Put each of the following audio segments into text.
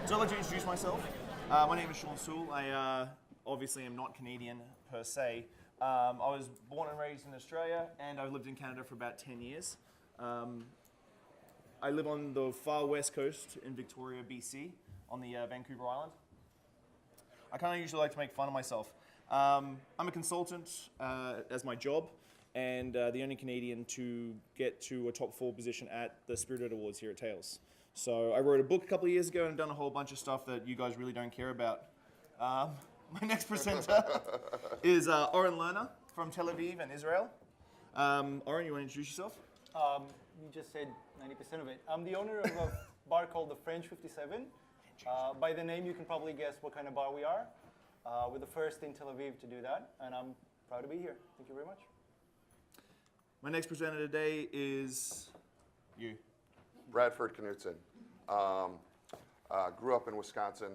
So I'd like to introduce myself. My name is Shawn Soole. I obviously am not Canadian per se. I was born and raised in Australia, and I've lived in Canada for about 10 years. I live on the far west coast in Victoria, BC, on the Vancouver Island. I kind of usually like to make fun of myself. I'm a consultant as my job, and the only Canadian to get to a top 4 position at the Spirit Awards here at Tails. So I wrote a book a couple of years ago and I've done a whole bunch of stuff that you guys really don't care about. My next presenter is Oron Lerner from Tel Aviv and Israel. Oron, you want to introduce yourself? You just said 90% of it. I'm the owner of a bar called the French 57. By the name, you can probably guess what kind of bar we are. We're the first in Tel Aviv to do that, and I'm proud to be here. Thank you very much. My next presenter today is you. Bradford, Knutson. Grew up in Wisconsin,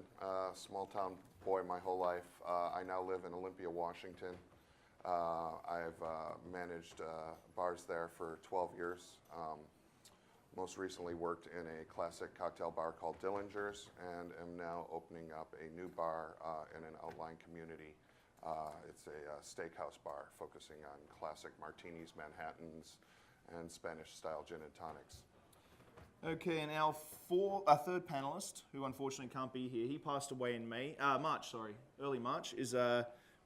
small town boy my whole life. I now live in Olympia, Washington. I've managed bars there for 12 years. Most recently worked in a classic cocktail bar called Dillinger's, and am now opening up a new bar in an outlying community. It's a steakhouse bar focusing on classic martinis, Manhattans, and Spanish-style gin and tonics. Okay, and our third panelist, who unfortunately can't be here, he passed away in early March, is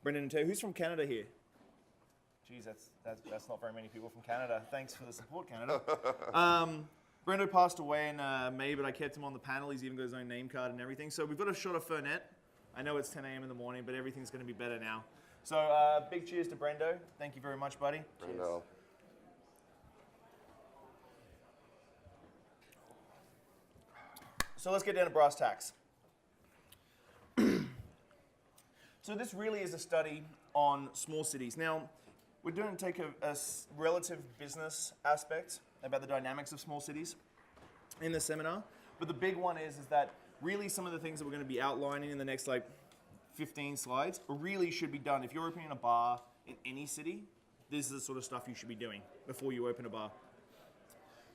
Brendan and Tay. Who's from Canada here? Geez, that's not very many people from Canada. Thanks for the support, Canada. Brendo passed away in May, but I kept him on the panel. He's even got his own name card and everything. So we've got a shot of Fernet. I know it's 10 a.m. in the morning, but everything's going to be better now. So big cheers to Brendo. Thank you very much, buddy. Brendo. Cheers. So let's get down to brass tacks. So this really is a study on small cities. Now, we're going to take a relative business aspect about the dynamics of small cities in the seminar. But the big one is that really some of the things that we're going to be outlining in the next 15 slides really should be done. If you're opening a bar in any city, this is the sort of stuff you should be doing before you open a bar.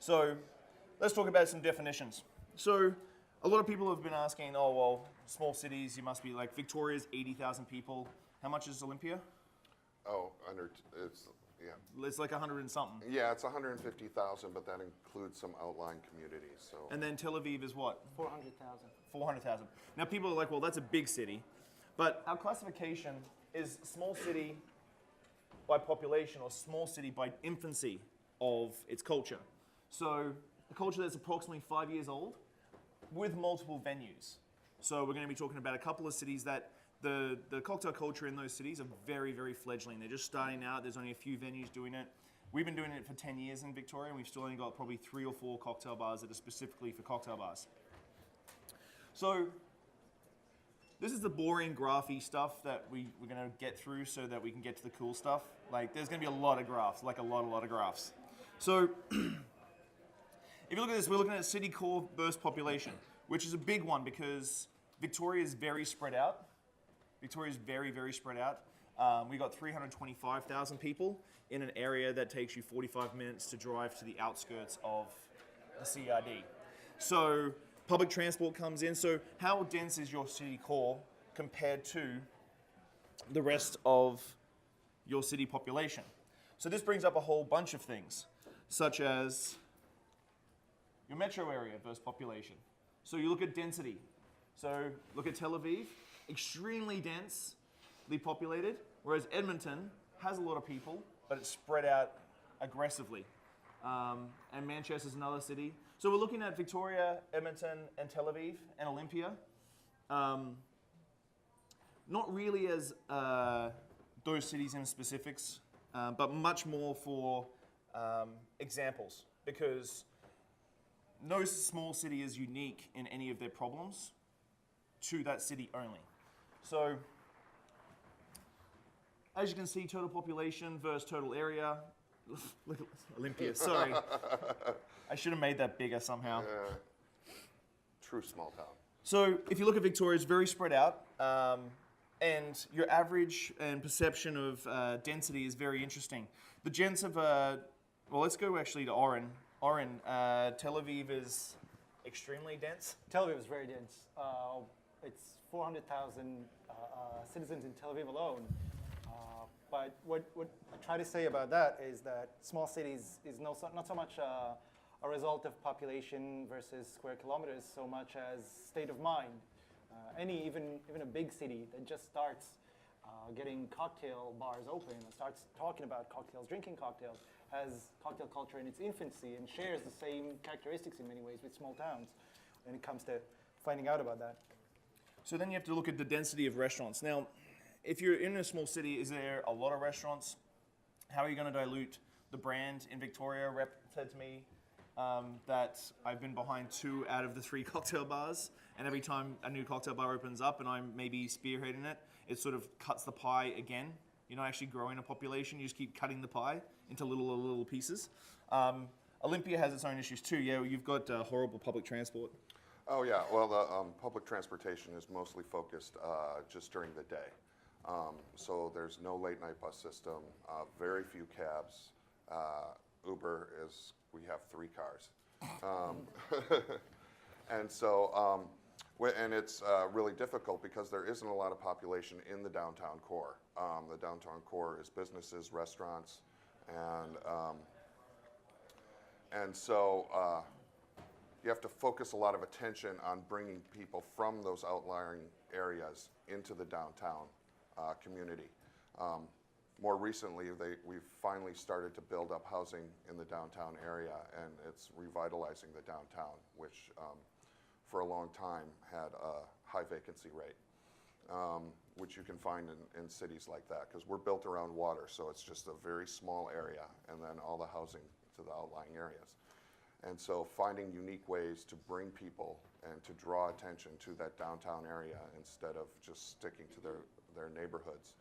So let's talk about some definitions. So a lot of people have been asking, oh, well, small cities, you must be Victoria's 80,000 people. How much is Olympia? Oh, It's like 100 and something. Yeah, it's 150,000, but that includes some outlying communities. So. And then Tel Aviv is what? 400,000. 400,000. Now people are like, well, that's a big city. But our classification is small city by population or small city by infancy of its culture. So a culture that's approximately 5 years old with multiple venues. So we're going to be talking about a couple of cities that the cocktail culture in those cities are very, very fledgling. They're just starting out. There's only a few venues doing it. We've been doing it for 10 years in Victoria, and we've still only got probably 3 or 4 cocktail bars that are specifically for cocktail bars. So this is the boring, graphy stuff that we're going to get through so that we can get to the cool stuff. There's going to be a lot of graphs, a lot of graphs. So if you look at this, we're looking at city core burst population, which is a big one because Victoria is very spread out. Victoria is very, very spread out. We got 325,000 people in an area that takes you 45 minutes to drive to the outskirts of the CRD. So public transport comes in. So how dense is your city core compared to the rest of your city population? So this brings up a whole bunch of things, such as your metro area versus population. So you look at density. So look at Tel Aviv, extremely densely populated, whereas Edmonton has a lot of people, but it's spread out aggressively. And Manchester's another city. So we're looking at Victoria, Edmonton, and Tel Aviv, and Olympia. Not really as those cities in specifics, but much more for examples, because no small city is unique in any of their problems to that city only. So, as you can see, total population versus total area. Look at Olympia, sorry. I should have made that bigger somehow. True small town. So, if you look at Victoria, it's very spread out. And your average and perception of density is very interesting. The gents of, well, let's go actually to Oron. Oron, Tel Aviv is extremely dense? Tel Aviv is very dense. It's 400,000 citizens in Tel Aviv alone. But what I try to say about that is that small cities is not so much a result of population versus square kilometers, so much as state of mind. Even a big city that just starts getting cocktail bars open and starts talking about cocktails, drinking cocktails, has cocktail culture in its infancy and shares the same characteristics in many ways with small towns when it comes to finding out about that. So then you have to look at the density of restaurants. Now, if you're in a small city, is there a lot of restaurants? How are you going to dilute the brand? In Victoria, a rep said to me that I've been behind 2 out of the 3 cocktail bars, and every time a new cocktail bar opens up and I'm maybe spearheading it, it sort of cuts the pie again. You're not actually growing a population, you just keep cutting the pie into little pieces. Olympia has its own issues too. Yeah, you've got horrible public transport. Oh yeah, well the public transportation is mostly focused just during the day. So there's no late night bus system, very few cabs. Uber is, we have 3 cars. And so, and it's really difficult because there isn't a lot of population in the downtown core. The downtown core is businesses, restaurants, and so you have to focus a lot of attention on bringing people from those outlying areas into the downtown community. More recently, we've finally started to build up housing in the downtown area, and it's revitalizing the downtown, which for a long time had a high vacancy rate, which you can find in cities like that, because we're built around water, so it's just a very small area, and then all the housing to the outlying areas. And so finding unique ways to bring people and to draw attention to that downtown area instead of just sticking to their neighborhoods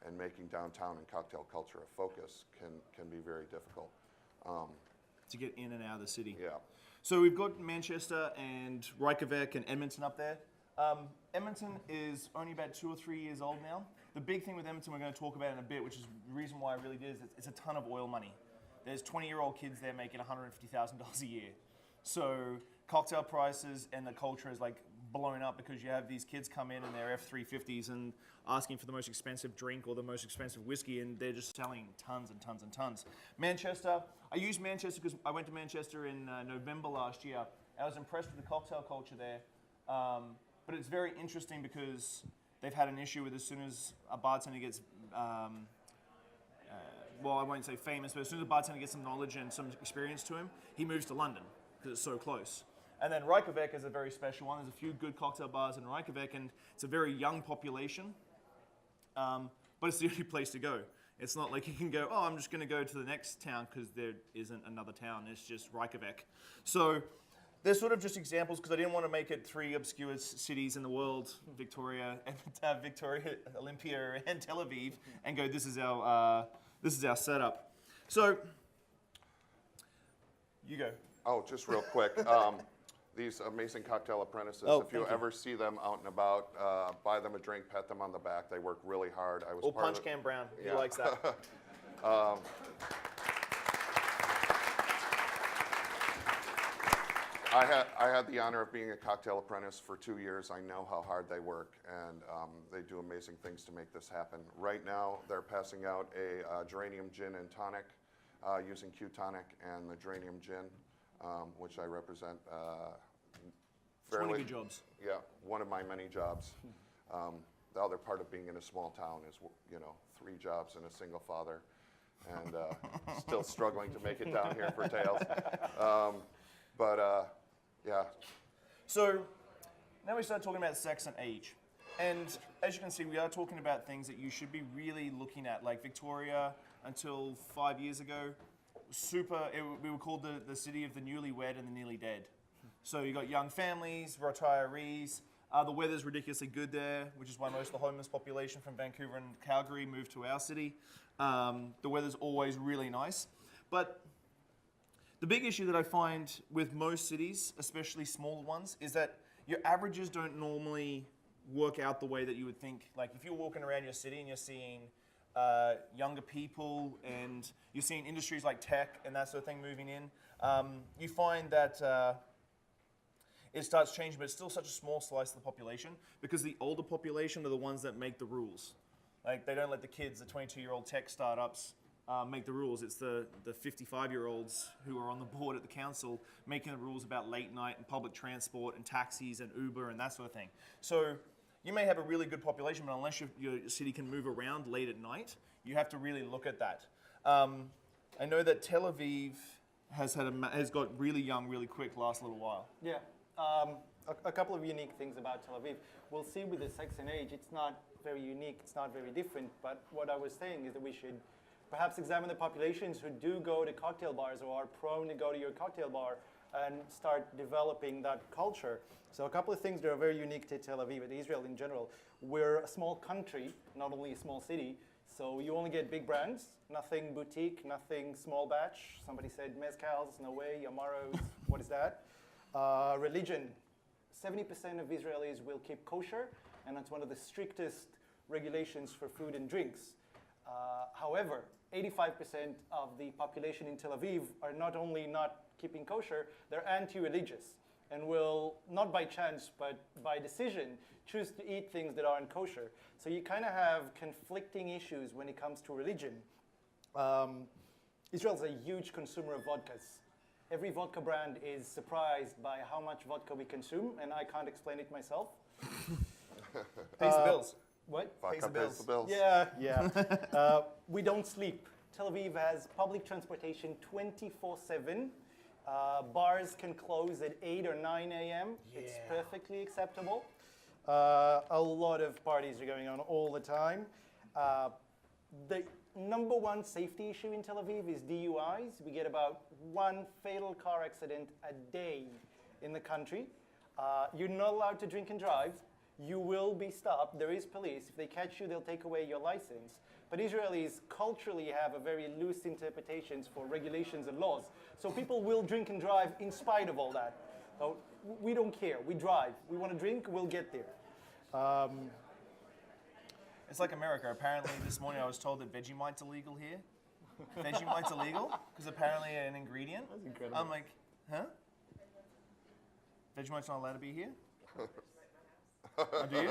and making downtown and cocktail culture a focus can be very difficult. To get in and out of the city. Yeah. So we've got Manchester and Reykjavik and Edmonton up there. Edmonton is only about 2 or 3 years old now. The big thing with Edmonton we're going to talk about in a bit, which is the reason why I really did, is it's a ton of oil money. There's 20-year-old kids there making $150,000 a year. So cocktail prices and the culture is like blown up because you have these kids come in their F-350s and asking for the most expensive drink or the most expensive whiskey, and they're just selling tons and tons and tons. Manchester, I used Manchester because I went to Manchester in November last year. I was impressed with the cocktail culture there, but it's very interesting because they've had an issue with as soon as a bartender gets well, I won't say famous, but as soon as a bartender gets some knowledge and some experience to him, he moves to London because it's so close. And then Reykjavik is a very special one. There's a few good cocktail bars in Reykjavik, and it's a very young population, but it's the only place to go. It's not like you can go, oh, I'm just going to go to the next town because there isn't another town. It's just Reykjavik. So they're sort of just examples because I didn't want to make it 3 obscure cities in the world, Victoria, Olympia, and Tel Aviv, and go, this is our setup. So, you go. Oh, just real quick. These amazing cocktail apprentices, if you ever see them out and about, buy them a drink, pat them on the back. They work really hard. Or Punch Can Brown. He likes that. I had the honor of being a cocktail apprentice for 2 years. I know how hard they work, and they do amazing things to make this happen. Right now, they're passing out a geranium gin and tonic using Q-tonic and the geranium gin, which I represent. 20 good jobs. Yeah, one of my many jobs. The other part of being in a small town is, 3 jobs and a single father, and still struggling to make it down here for Tails. Yeah. So now we start talking about sex and age. And as you can see, we are talking about things that you should be really looking at. Like Victoria, until 5 years ago, we were called the city of the newlywed and the nearly dead. So you got young families, retirees. The weather's ridiculously good there, which is why most of the homeless population from Vancouver and Calgary moved to our city. The weather's always really nice. But the big issue that I find with most cities, especially smaller ones, is that your averages don't normally work out the way that you would think. Like if you're walking around your city and you're seeing younger people and you're seeing industries like tech and that sort of thing moving in, you find that it starts changing, but it's still such a small slice of the population because the older population are the ones that make the rules. Like, they don't let the kids, the 22-year-old tech startups, make the rules. It's the 55-year-olds who are on the board at the council making the rules about late night and public transport and taxis and Uber and that sort of thing. So you may have a really good population, but unless your city can move around late at night, you have to really look at that. I know that Tel Aviv has got really young really quick last little while. Yeah. A couple of unique things about Tel Aviv. We'll see with the sex and age, it's not very unique, it's not very different, but what I was saying is that we should perhaps examine the populations who do go to cocktail bars or are prone to go to your cocktail bar and start developing that culture. So a couple of things that are very unique to Tel Aviv and Israel in general. We're a small country, not only a small city, so you only get big brands, nothing boutique, nothing small batch. Somebody said mezcals, no way, Amaros, what is that? Religion, 70% of Israelis will keep kosher, and that's one of the strictest regulations for food and drinks. However, 85% of the population in Tel Aviv are not only not keeping kosher, they're anti-religious and will, not by chance, but by decision, choose to eat things that aren't kosher. So you kind of have conflicting issues when it comes to religion. Israel's a huge consumer of vodkas. Every vodka brand is surprised by how much vodka we consume, and I can't explain it myself. Pays the bills. What? Vodka pays the bills. Yeah. We don't sleep. Tel Aviv has public transportation 24/7. Bars can close at 8 or 9 a.m. Yeah. It's perfectly acceptable. A lot of parties are going on all the time. The number one safety issue in Tel Aviv is DUIs. We get about one fatal car accident a day in the country. You're not allowed to drink and drive. You will be stopped. There is police. If they catch you, they'll take away your license. But Israelis culturally have a very loose interpretations for regulations and laws. So people will drink and drive in spite of all that. So we don't care. We drive. We want to drink, we'll get there. It's like America. Apparently this morning I was told that Vegemite's illegal here. Vegemite's illegal because apparently an ingredient. That's incredible. I'm like, huh? Vegemite's not allowed to be here? Oh, do you?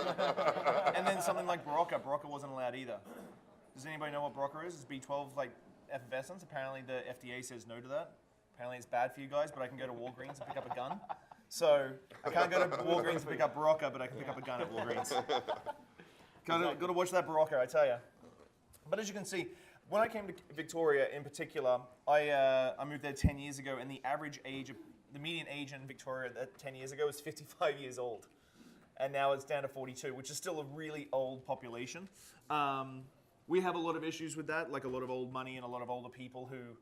And then something like Barocca. Barocca wasn't allowed either. Does anybody know what Barocca is? It's B12 like effervescence. Apparently the FDA says no to that. Apparently it's bad for you guys, but I can go to Walgreens and pick up a gun. So I can't go to Walgreens and pick up Barocca, but I can pick up a gun at Walgreens. Got to watch that Barocca, I tell you. But as you can see, when I came to Victoria in particular, I moved there 10 years ago, and the median age in Victoria 10 years ago was 55 years old. And now it's down to 42, which is still a really old population. We have a lot of issues with that, like a lot of old money and a lot of older people who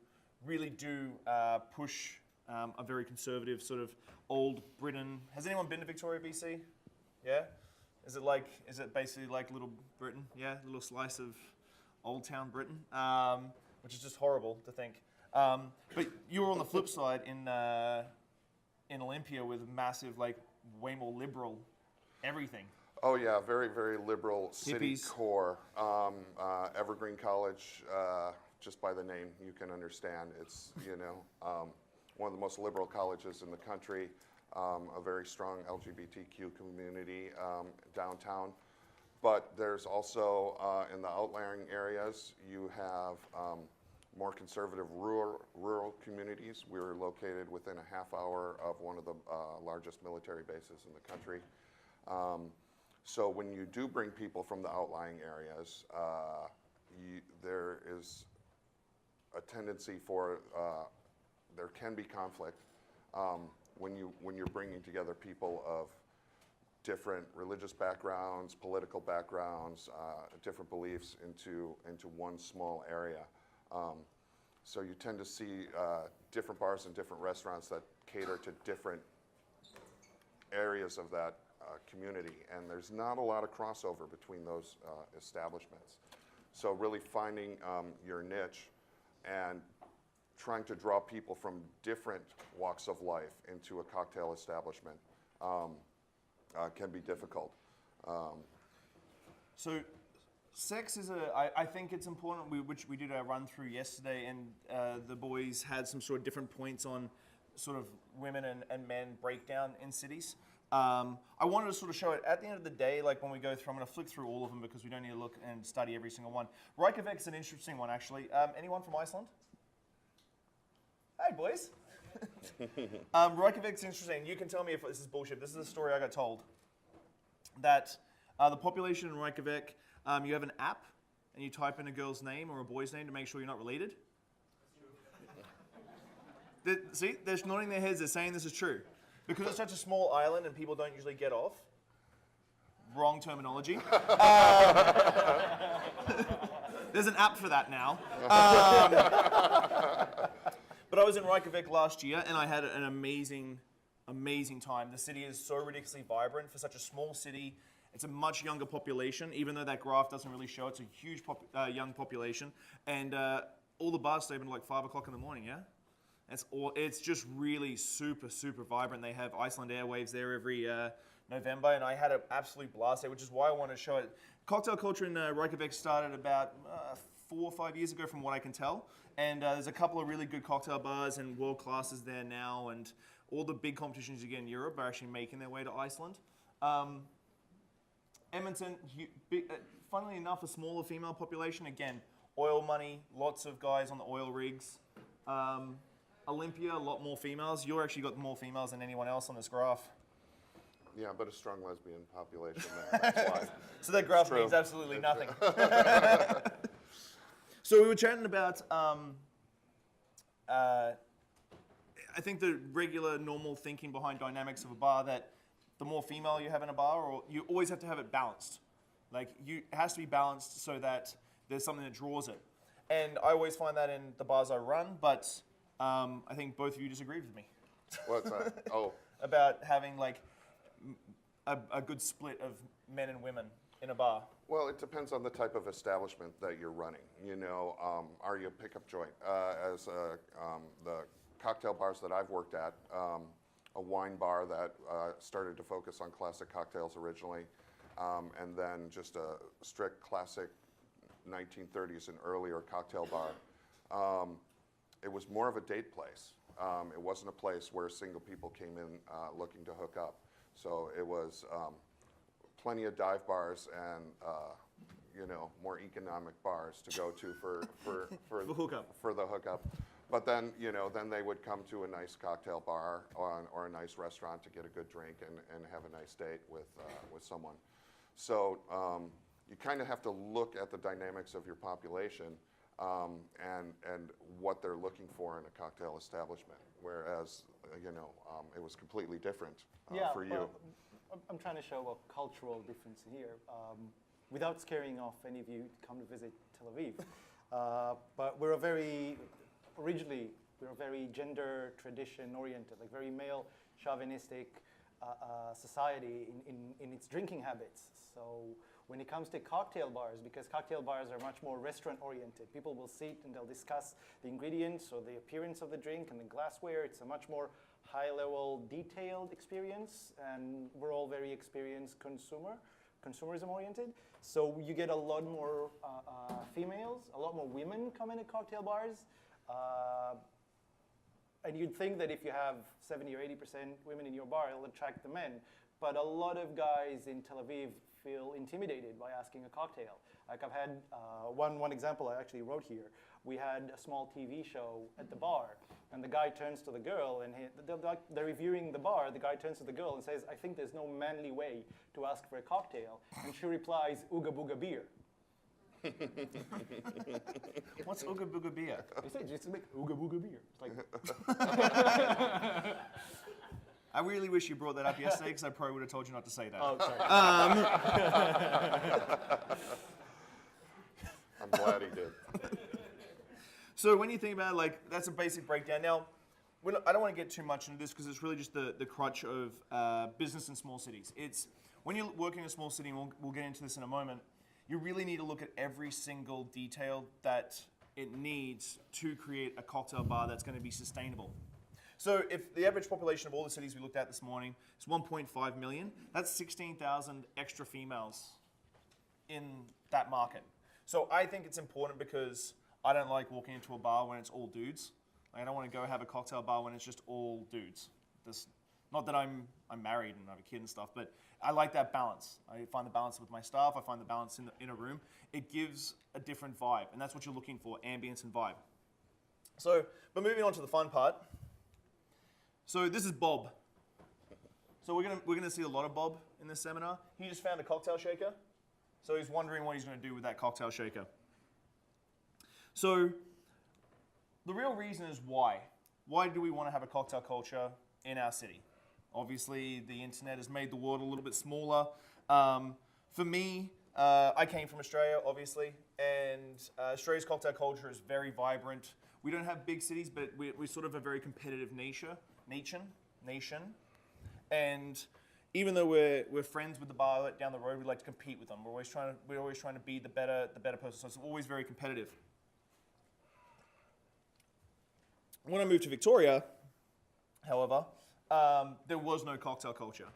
really do push a very conservative sort of old Britain. Has anyone been to Victoria, BC? Yeah? Is it basically like Little Britain? Yeah, a little slice of old town Britain, which is just horrible to think. But you were on the flip side in Olympia with massive, like, way more liberal everything. Oh yeah, very, very liberal city Hippies. core. Evergreen College, just by the name, you can understand. It's, one of the most liberal colleges in the country, a very strong LGBTQ community downtown. But there's also, in the outlying areas, you have more conservative rural communities. We're located within a half hour of one of the largest military bases in the country. So when you do bring people from the outlying areas, there is a tendency for, there can be conflict when you're bringing together people of different religious backgrounds, political backgrounds, different beliefs into one small area. So you tend to see different bars and different restaurants that cater to different areas of that community, and there's not a lot of crossover between those establishments. So really finding your niche and trying to draw people from different walks of life into a cocktail establishment can be difficult. So sex is I think it's important, which we did a run through yesterday, and the boys had some sort of different points on sort of women and men breakdown in cities. I wanted to sort of show it at the end of the day, like when we go through, I'm going to flick through all of them because we don't need to look and study every single one. Reykjavik's an interesting one, actually. Anyone from Iceland? Hey, boys. Reykjavik's interesting. You can tell me if this is bullshit. This is a story I got told. That the population in Reykjavik, you have an app, and you type in a girl's name or a boy's name to make sure you're not related. See, they're nodding their heads. They're saying this is true. Because it's such a small island and people don't usually get off. Wrong terminology. There's an app for that now. But I was in Reykjavik last year and I had an amazing, amazing time. The city is so ridiculously vibrant for such a small city. It's a much younger population, even though that graph doesn't really show. It's a huge young population. And all the bars stay open like 5 o'clock in the morning, yeah? It's just really super, super vibrant. They have Iceland Airwaves there every November, and I had an absolute blast there, which is why I want to show it. Cocktail culture in Reykjavik started about 4 or 5 years ago, from what I can tell. And there's a couple of really good cocktail bars and world classes there now, and all the big competitions you get in Europe are actually making their way to Iceland. Edmonton, funnily enough, a smaller female population. Again, oil money, lots of guys on the oil rigs. Olympia, a lot more females. You actually got more females than anyone else on this graph. Yeah, but a strong lesbian population there. That's why. So that graph means absolutely nothing. So we were chatting about, I think the regular, normal thinking behind dynamics of a bar, that the more female you have in a bar, or you always have to have it balanced. Like, it has to be balanced so that there's something that draws it. And I always find that in the bars I run, but I think both of you disagreed with me. What's that? Oh. About having like a good split of men and women in a bar. Well, it depends on the type of establishment that you're running. You know, are you a pickup joint? The cocktail bars that I've worked at, a wine bar that started to focus on classic cocktails originally, and then just a strict classic 1930s and earlier cocktail bar. It was more of a date place. It wasn't a place where single people came in looking to hook up. So it was plenty of dive bars and you know, more economic bars to go to for the hookup. But then, you know, then they would come to a nice cocktail bar or a nice restaurant to get a good drink and have a nice date with someone. So you kind of have to look at the dynamics of your population and what they're looking for in a cocktail establishment. Whereas, you know, it was completely different for you. I'm trying to show a cultural difference here, without scaring off any of you to come to visit Tel Aviv. But we're originally very gender tradition oriented, like very male chauvinistic society in its drinking habits. So when it comes to cocktail bars, because cocktail bars are much more restaurant oriented, people will sit and they'll discuss the ingredients or the appearance of the drink and the glassware. It's a much more high level detailed experience, and we're all very experienced consumerism oriented. So you get a lot more females, a lot more women come into cocktail bars. And you'd think that if you have 70 or 80% women in your bar, it'll attract the men. But a lot of guys in Tel Aviv feel intimidated by asking a cocktail. Like I've had one example I actually wrote here. We had a small TV show at the bar, and the guy turns to the girl, and they're reviewing the bar. The guy turns to the girl and says, "I think there's no manly way to ask for a cocktail." And she replies, "Ooga booga beer." What's Ooga Booga beer? He said, just make Ooga booga beer. It's like, I really wish you brought that up yesterday, because I probably would have told you not to say that. oh, sorry. I'm glad he did. So when you think about it, like, that's a basic breakdown. Now, I don't want to get too much into this because it's really just the crutch of business in small cities. It's when you're working in a small city, and we'll get into this in a moment, you really need to look at every single detail that it needs to create a cocktail bar that's going to be sustainable. So if the average population of all the cities we looked at this morning is 1.5 million, that's 16,000 extra females in that market. So I think it's important because I don't like walking into a bar when it's all dudes. Like, I don't want to go have a cocktail bar when it's just all dudes. Not that I'm married and I have a kid and stuff, but I like that balance. I find the balance with my staff. I find the balance in a room. It gives a different vibe, and that's what you're looking for, ambience and vibe. So, but moving on to the fun part. So this is Bob. So we're gonna see a lot of Bob in this seminar. He just found a cocktail shaker. So he's wondering what he's gonna do with that cocktail shaker. So the real reason is why. Why do we want to have a cocktail culture in our city? Obviously, the internet has made the world a little bit smaller. For me, I came from Australia, obviously, and Australia's cocktail culture is very vibrant. We don't have big cities, but we're sort of a very competitive nation. And even though we're friends with the bar down the road, we like to compete with them. We're always trying to be the better person. So it's always very competitive. When I moved to Victoria, however, there was no cocktail culture.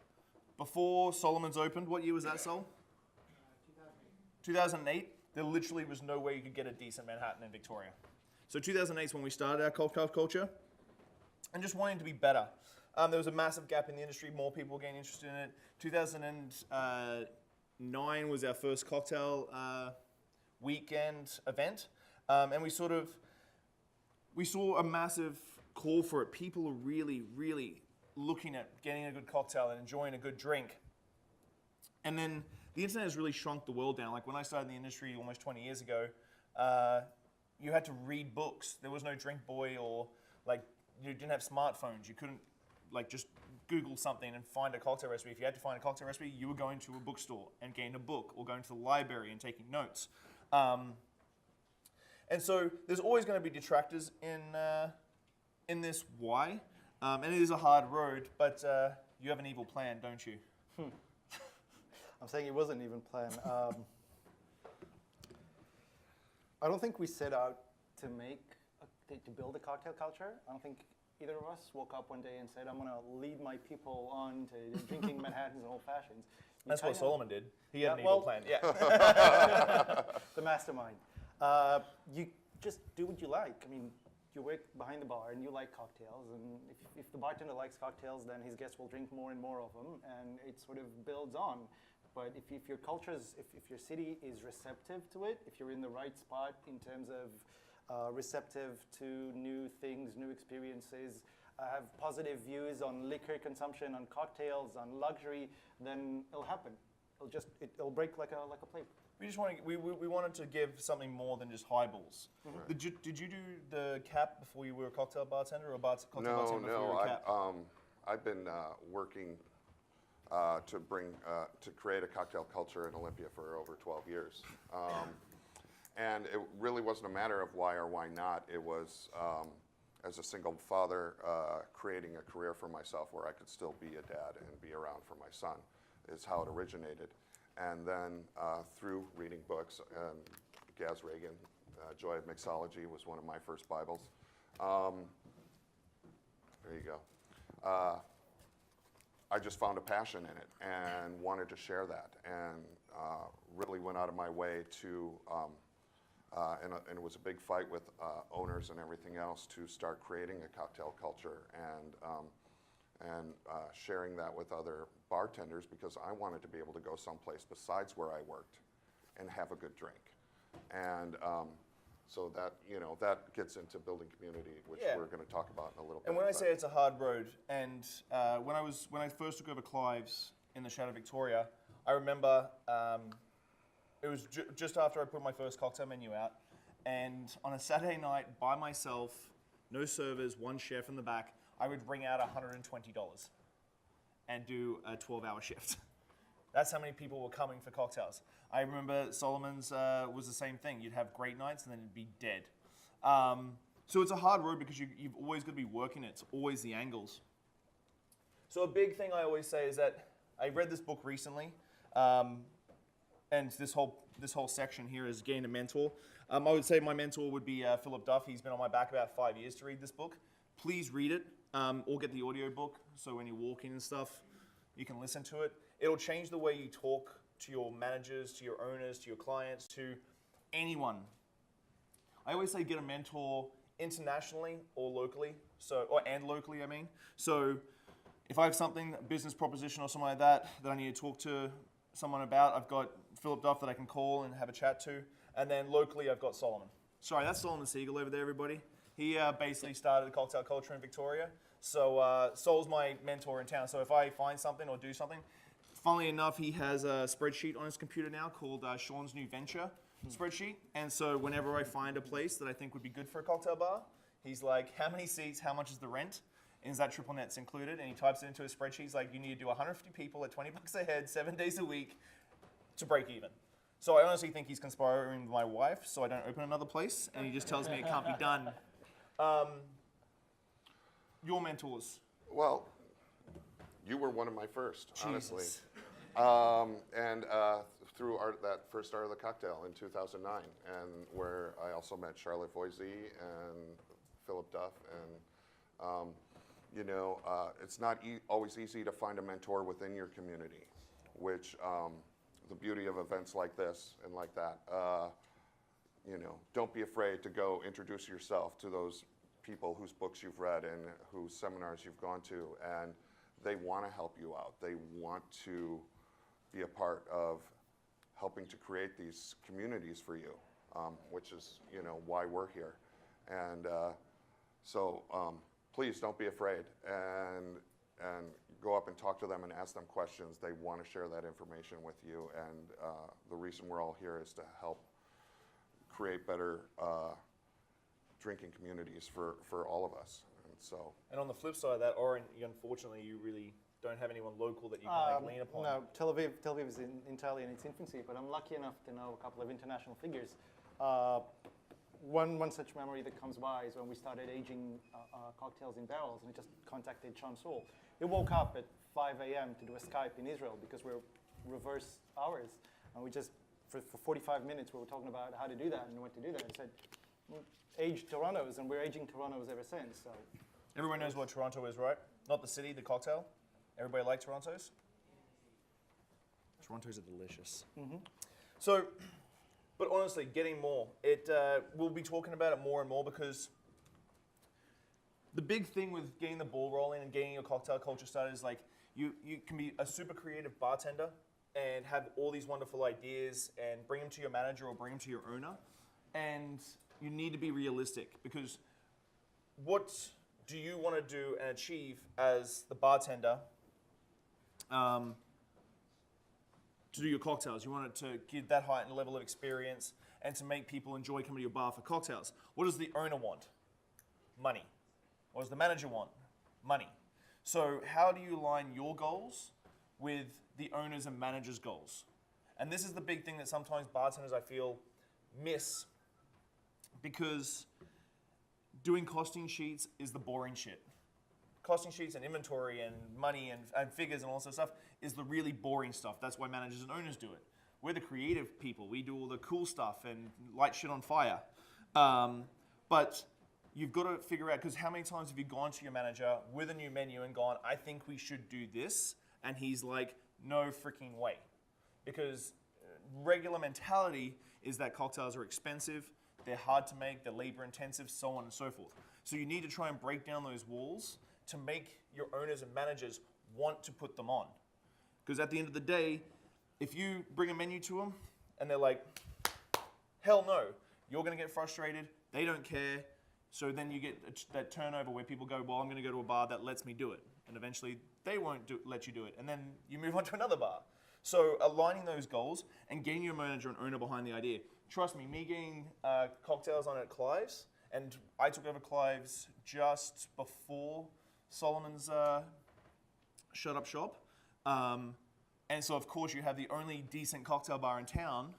Before Solomon's opened, what year was that, Sol? 2008. There literally was no way you could get a decent Manhattan in Victoria. So 2008 is when we started our cocktail culture, and just wanting to be better. There was a massive gap in the industry. More people were getting interested in it. 2009 was our first cocktail weekend event, and we saw a massive call for it. People are really, really looking at getting a good cocktail and enjoying a good drink. And then the internet has really shrunk the world down. Like when I started in the industry almost 20 years ago, you had to read books. There was no Drink Boy, or like you didn't have smartphones. You couldn't like just Google something and find a cocktail recipe. If you had to find a cocktail recipe, you were going to a bookstore and getting a book, or going to the library and taking notes. And so there's always going to be detractors in this why, and it is a hard road, but you have an evil plan, don't you? I'm saying it wasn't even planned. I don't think we set out to build a cocktail culture. I don't think either of us woke up one day and said, I'm going to lead my people on to drinking Manhattans and old fashions. That's what Solomon did. He had an evil plan, yeah. The mastermind. You just do what you like. I mean, you work behind the bar and you like cocktails, and if the bartender likes cocktails, then his guests will drink more and more of them, and it sort of builds on. But if your if your city is receptive to it, if you're in the right spot in terms of receptive to new things, new experiences, have positive views on liquor consumption, on cocktails, on luxury, then it'll happen. It'll break like a plate. We wanted to give something more than just highballs. Mm-hmm. Did you do the cap before you were a cocktail bartender, or cocktail bartender before you were a cap? I've been working to create a cocktail culture in Olympia for over 12 years. And it really wasn't a matter of why or why not. It was, as a single father, creating a career for myself where I could still be a dad and be around for my son, is how it originated. And then through reading books, Gaz Reagan, Joy of Mixology was one of my first Bibles. There you go. I just found a passion in it and wanted to share that, and really went out of my way to, and it was a big fight with owners and everything else to start creating a cocktail culture and sharing that with other bartenders, because I wanted to be able to go someplace besides where I worked and have a good drink. And so that, that gets into building community, which we're going to talk about in a little bit. And when I say it's a hard road, and when I first took over Clive's in the Shadow Victoria, I remember it was just after I put my first cocktail menu out, and on a Saturday night by myself, no servers, one chef in the back, I would bring out $120 and do a 12-hour shift. That's how many people were coming for cocktails. I remember Solomon's was the same thing. You'd have great nights and then it'd be dead. So it's a hard road because you've always got to be working it. It's always the angles. So a big thing I always say is that I read this book recently, and this whole section here is Gain a Mentor. I would say my mentor would be Philip Duff. He's been on my back about 5 years to read this book. Please read it, or get the audio book, so when you're walking and stuff, you can listen to it. It'll change the way you talk to your managers, to your owners, to your clients, to anyone. I always say get a mentor internationally or locally, and locally, I mean. So if I have something, a business proposition or something like that I need to talk to someone about, I've got Philip Duff that I can call and have a chat to. And then locally, I've got Solomon. Sorry, that's Solomon Siegel over there, everybody. He basically started the cocktail culture in Victoria. So Sol's my mentor in town. So if I find something or do something, funnily enough, he has a spreadsheet on his computer now called Shawn's New Venture spreadsheet. And so whenever I find a place that I think would be good for a cocktail bar, he's like, how many seats, how much is the rent? And is that triple nets included? And he types it into his spreadsheet. He's like, you need to do 150 people at $20 a head, 7 days a week to break even. So I honestly think he's conspiring with my wife so I don't open another place. And he just tells me it can't be done. Your mentors. Well, you were one of my first, honestly. And through that first Art of the Cocktail in 2009, and where I also met Charlotte Voisey and Philip Duff. And, it's not always easy to find a mentor within your community, which the beauty of events like this and like that, don't be afraid to go introduce yourself to those people whose books you've read and whose seminars you've gone to, and they want to help you out. They want to be a part of helping to create these communities for you, which is, why we're here. And so please don't be afraid and go up and talk to them and ask them questions. They want to share that information with you, and the reason we're all here is to help create better drinking communities for all of us. And on the flip side of that, Oron, unfortunately, you really don't have anyone local that you can lean upon. No, Tel Aviv is entirely in its infancy, but I'm lucky enough to know a couple of international figures. One such memory that comes by is when we started aging cocktails in barrels, and we just contacted Shawn Soole. He woke up at 5 a.m. to do a Skype in Israel because we're reverse hours, and we just, for 45 minutes, we were talking about how to do that and what to do that. I said, age Torontos, and we're aging Torontos ever since. So everyone knows what Toronto is, right? Not the city, the cocktail. Everybody like Torontos? Torontos are delicious. Mm-hmm. So, but honestly, getting more. We'll be talking about it more and more because the big thing with getting the ball rolling and getting your cocktail culture started is like you can be a super creative bartender and have all these wonderful ideas and bring them to your manager or bring them to your owner. And you need to be realistic because what do you want to do and achieve as the bartender to do your cocktails? You want it to give that heightened level of experience and to make people enjoy coming to your bar for cocktails. What does the owner want? Money. What does the manager want? Money. So how do you align your goals with the owner's and manager's goals? And this is the big thing that sometimes bartenders, I feel, miss because doing costing sheets is the boring shit. Costing sheets and inventory and money and figures and all that stuff is the really boring stuff. That's why managers and owners do it. We're the creative people. We do all the cool stuff and light shit on fire. But you've got to figure out, because how many times have you gone to your manager with a new menu and gone, I think we should do this, and he's like, no freaking way. Because regular mentality is that cocktails are expensive, they're hard to make, they're labor intensive, so on and so forth. So you need to try and break down those walls to make your owners and managers want to put them on. Because at the end of the day, if you bring a menu to them and they're like, hell no, you're going to get frustrated, they don't care, so then you get that turnover where people go, well, I'm going to go to a bar that lets me do it. And eventually they won't let you do it. And then you move on to another bar. So aligning those goals and getting your manager and owner behind the idea. Trust me getting cocktails on at Clive's, and I took over Clive's just before Solomon's shut up shop. And so, of course, you have the only decent cocktail bar in town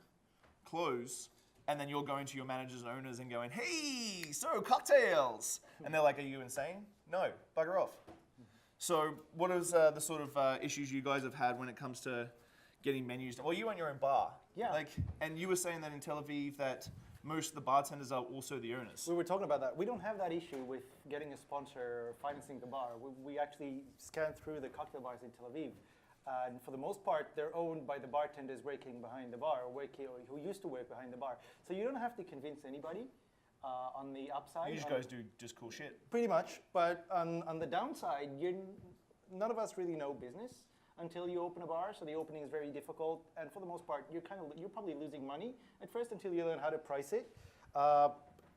close, and then you're going to your managers and owners and going, hey, so cocktails. And they're like, are you insane? No, bugger off. So what is the sort of issues you guys have had when it comes to getting menus? Well, you own your own bar. Yeah. And you were saying that in Tel Aviv that most of the bartenders are also the owners. We were talking about that. We don't have that issue with getting a sponsor or financing the bar. We actually scanned through the cocktail bars in Tel Aviv. And for the most part, they're owned by the bartenders working behind the bar or who used to work behind the bar. So you don't have to convince anybody. on the upside. You just guys do just cool shit. Pretty much, but on the downside, none of us really know business until you open a bar. So the opening is very difficult, and for the most part, you're probably losing money at first until you learn how to price it.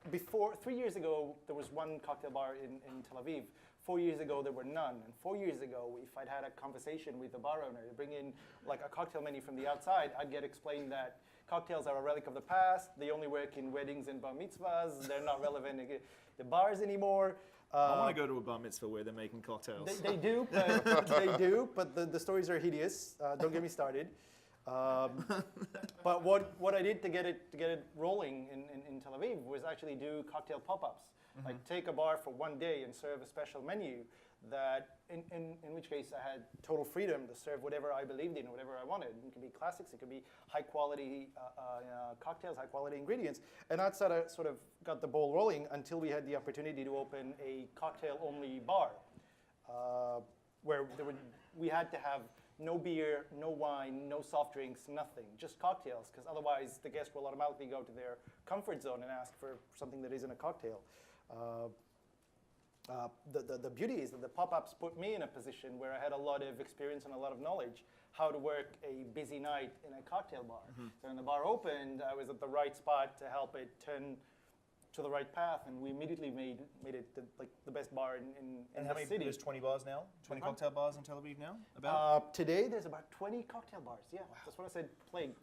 3 years ago, there was one cocktail bar in Tel Aviv. 4 years ago, there were none. And 4 years ago, if I'd had a conversation with the bar owner to bring in like a cocktail menu from the outside, I'd get explained that cocktails are a relic of the past. They only work in weddings and bar mitzvahs. They're not relevant to the bars anymore. I want to go to a bar mitzvah where they're making cocktails. They do, but the stories are hideous. Don't get me started. But what I did to get it rolling in Tel Aviv was actually do cocktail pop-ups. Mm-hmm. Like take a bar for one day and serve a special menu that, in which case I had total freedom to serve whatever I believed in, whatever I wanted. It could be classics, it could be high quality cocktails, high quality ingredients. And that's sort of got the ball rolling until we had the opportunity to open a cocktail only bar, where we had to have no beer, no wine, no soft drinks, nothing, just cocktails, because otherwise the guest will automatically go to their comfort zone and ask for something that isn't a cocktail. The beauty is that the pop-ups put me in a position where I had a lot of experience and a lot of knowledge how to work a busy night in a cocktail bar. Mm-hmm. So when the bar opened, I was at the right spot to help it turn to the right path, and we immediately made it the best bar in and the how many? city. There's 20 bars now. 20 cocktail bars in Tel Aviv now. Today there's about 20 cocktail bars. Yeah, wow. That's what I said. Plague.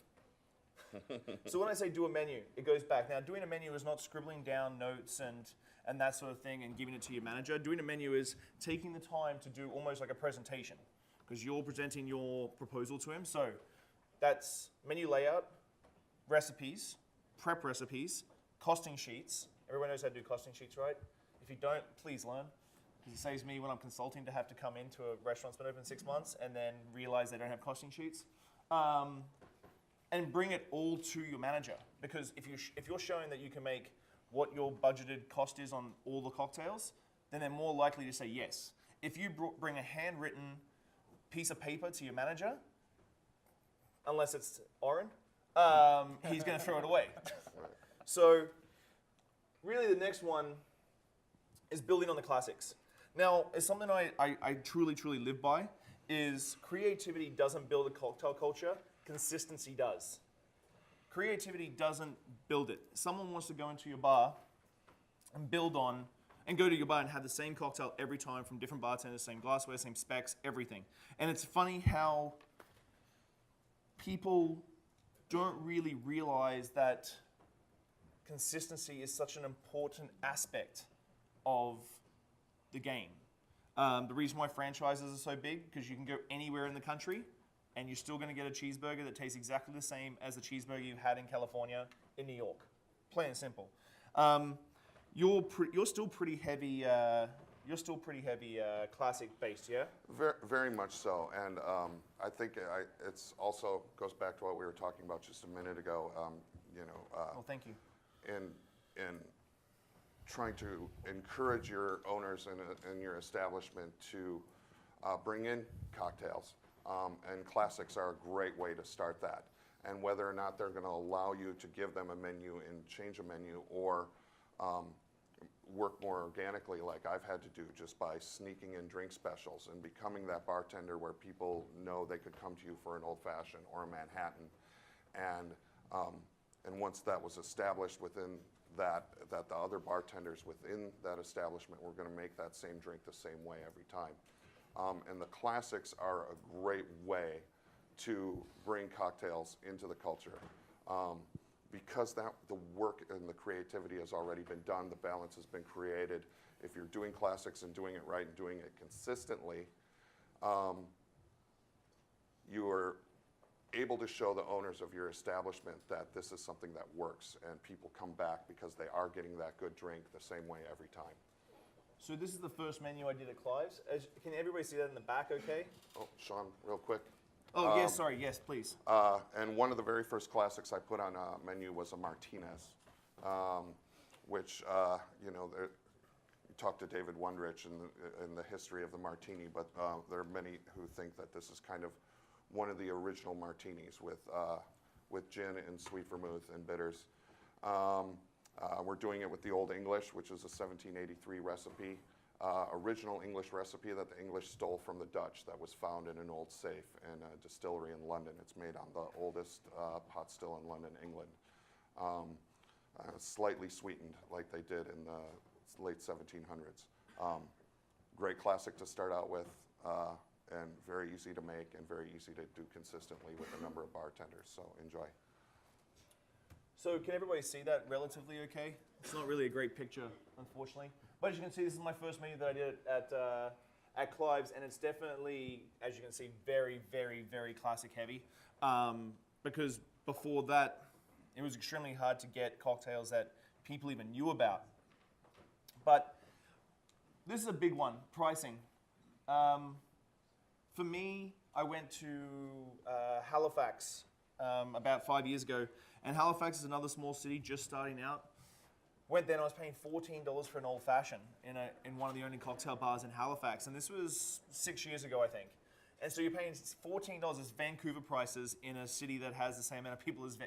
So when I say do a menu, it goes back. Now, doing a menu is not scribbling down notes and that sort of thing and giving it to your manager. Doing a menu is taking the time to do almost like a presentation, because you're presenting your proposal to him. So that's menu layout, recipes, prep recipes, costing sheets. Everyone knows how to do costing sheets, right? If you don't, please learn, because it saves me when I'm consulting to have to come into a restaurant that's been open 6 months and then realize they don't have costing sheets. And bring it all to your manager, because if you're showing that you can make what your budgeted cost is on all the cocktails, then they're more likely to say yes. If you bring a handwritten piece of paper to your manager, unless it's Oron, he's going to throw it away. So really the next one is building on the classics. Now, it's something I truly, truly live by, is creativity doesn't build a cocktail culture. Consistency does. Creativity doesn't build it. Someone wants to go into your bar and go to your bar and have the same cocktail every time from different bartenders, same glassware, same specs, everything. And it's funny how people don't really realize that consistency is such an important aspect of the game. The reason why franchises are so big, because you can go anywhere in the country and you're still going to get a cheeseburger that tastes exactly the same as the cheeseburger you had in California, in New York. Plain and simple. You're still pretty heavy. You're still pretty heavy classic based, yeah. Very, very much so, and I think it's also goes back to what we were talking about just a minute ago. Well, thank you. In trying to encourage your owners and your establishment to bring in cocktails. And classics are a great way to start that. And whether or not they're going to allow you to give them a menu and change a menu, or work more organically like I've had to do just by sneaking in drink specials and becoming that bartender where people know they could come to you for an old fashioned or a Manhattan. And once that was established within that the other bartenders within that establishment were going to make that same drink the same way every time. And the classics are a great way to bring cocktails into the culture. Because the work and the creativity has already been done, the balance has been created. If you're doing classics and doing it right and doing it consistently, you are able to show the owners of your establishment that this is something that works, and people come back because they are getting that good drink the same way every time. So this is the first menu I did at Clive's. Can everybody see that in the back okay? Oh, Shawn, real quick. Oh, yes, sorry. Yes, please. And one of the very first classics I put on a menu was a Martinez, which, you talk to David Wondrich in the history of the martini, but there are many who think that this is kind of one of the original martinis with gin and sweet vermouth and bitters. We're doing it with the Old English, which is a 1783 recipe, original English recipe that the English stole from the Dutch that was found in an old safe in a distillery in London. It's made on the oldest pot still in London, England. Slightly sweetened like they did in the late 1700s. Great classic to start out with, and very easy to make and very easy to do consistently with a number of bartenders, so enjoy. So can everybody see that relatively okay? It's not really a great picture, unfortunately. But as you can see, this is my first menu that I did at Clive's, and it's definitely, as you can see, very, very, very classic heavy. Because before that, it was extremely hard to get cocktails that people even knew about. But this is a big one, pricing. For me, I went to Halifax about 5 years ago, and Halifax is another small city just starting out. Went there and I was paying $14 for an old fashioned in one of the only cocktail bars in Halifax, and this was 6 years ago, I think. And so you're paying $14 as Vancouver prices in a city that has the same amount of people as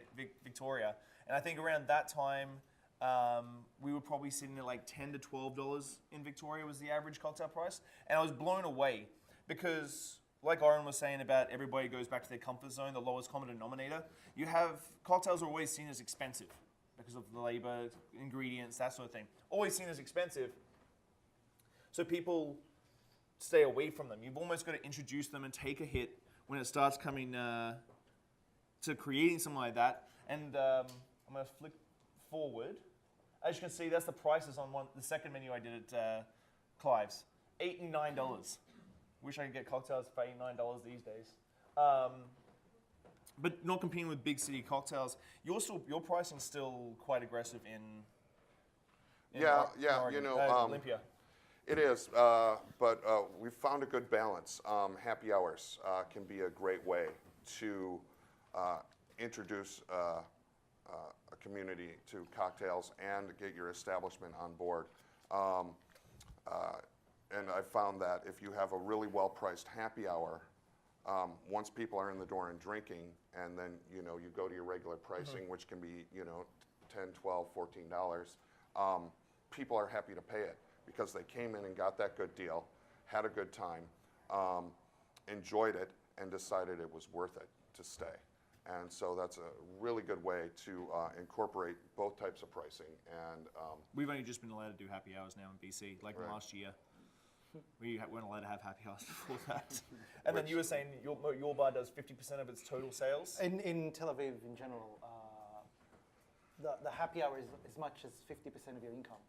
Victoria. And I think around that time, we were probably sitting at like $10 to $12 in Victoria was the average cocktail price. And I was blown away because, like Oron was saying about everybody goes back to their comfort zone, the lowest common denominator, you have cocktails are always seen as expensive because of the labor, ingredients, that sort of thing. Always seen as expensive. So people stay away from them. You've almost got to introduce them and take a hit when it starts coming to creating something like that. And I'm going to flick forward. As you can see, that's the prices on the second menu I did at Clive's. $8 and $9. Wish I could get cocktails for $89 these days. But not competing with big city cocktails. Your pricing's still quite aggressive in Oregon, Olympia. It is, but we've found a good balance. Happy hours can be a great way to introduce a community to cocktails and get your establishment on board. And I found that if you have a really well-priced happy hour, once people are in the door and drinking, and then you go to your regular pricing, which can be $10, $12, $14, people are happy to pay it because they came in and got that good deal, had a good time, enjoyed it, and decided it was worth it to stay. And so that's a really good way to incorporate both types of pricing. And we've only just been allowed to do happy hours now in BC, like Right. last year. We weren't allowed to have happy hours before that. And then you were saying your bar does 50% of its total sales? In Tel Aviv, in general, the happy hour is as much as 50% of your income.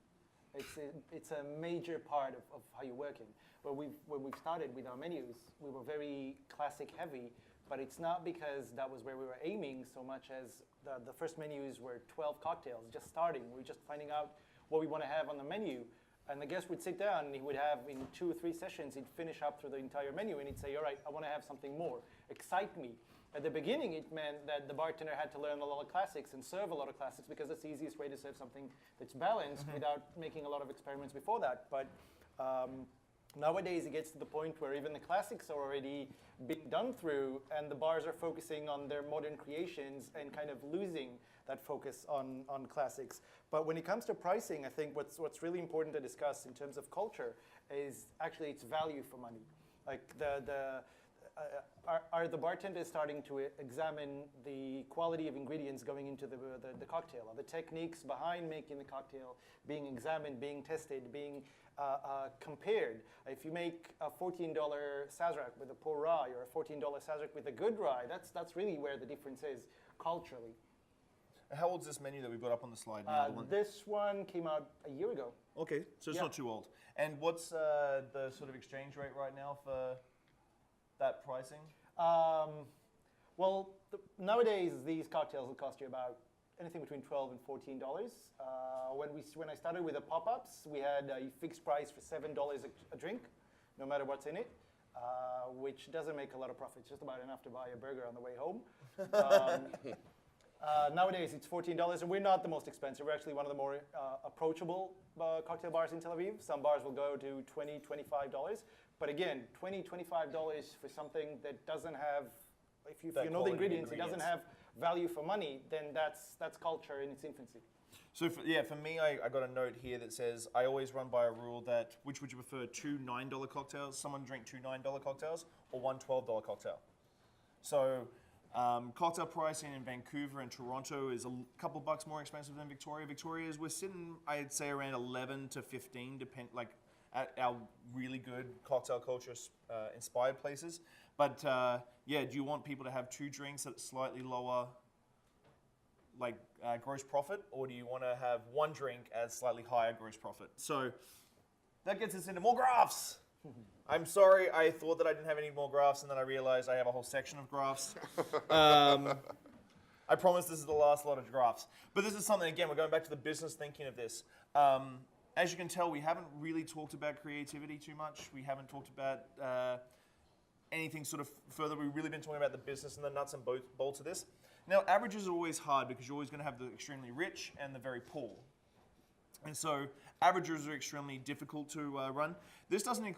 It's a major part of how you're working. When we've started with our menus, we were very classic heavy, but it's not because that was where we were aiming so much as the first menus were 12 cocktails, just starting. We were just finding out what we want to have on the menu. And the guest would sit down and he would have, in 2 or 3 sessions, he'd finish up through the entire menu and he'd say, all right, I want to have something more. Excite me. At the beginning, it meant that the bartender had to learn a lot of classics and serve a lot of classics because that's the easiest way to serve something that's balanced without making a lot of experiments before that. But nowadays, it gets to the point where even the classics are already being done through and the bars are focusing on their modern creations and kind of losing that focus on classics. But when it comes to pricing, I think what's really important to discuss in terms of culture is actually its value for money. Like are the bartenders starting to examine the quality of ingredients going into the cocktail? Are the techniques behind making the cocktail being examined, being tested, being compared? If you make a $14 Sazerac with a poor rye or a $14 Sazerac with a good rye, that's really where the difference is culturally. How old is this menu that we've got up on the slide now? This one came out a year ago. Okay, so it's not too old. And what's the sort of exchange rate right now for that pricing? Well, nowadays these cocktails will cost you about anything between $12 and $14. When I started with the pop-ups, we had a fixed price for $7 a drink, no matter what's in it, which doesn't make a lot of profit. It's just about enough to buy a burger on the way home. Nowadays it's $14, and we're not the most expensive. We're actually one of the more approachable cocktail bars in Tel Aviv. Some bars will go to $20, $25. But again, $20, $25 for something that doesn't have, if you know the ingredients, it doesn't have value for money, then that's culture in its infancy. So for me, I got a note here that says, I always run by a rule that, which would you prefer, two $9 cocktails, someone drink two $9 cocktails, or one $12 cocktail? So cocktail pricing in Vancouver and Toronto is a couple bucks more expensive than Victoria. We're sitting, I'd say, around 11 to 15, at our really good cocktail culture inspired places. But do you want people to have two drinks at slightly lower gross profit, or do you want to have one drink at slightly higher gross profit? So that gets us into more graphs. I'm sorry, I thought that I didn't have any more graphs, and then I realized I have a whole section of graphs. I promise this is the last lot of graphs. But this is something, again, we're going back to the business thinking of this. As you can tell, we haven't really talked about creativity too much. We haven't talked about anything sort of further. We've really been talking about the business and the nuts and bolts of this. Now, averages are always hard because you're always going to have the extremely rich and the very poor. And so averages are extremely difficult to run. This doesn't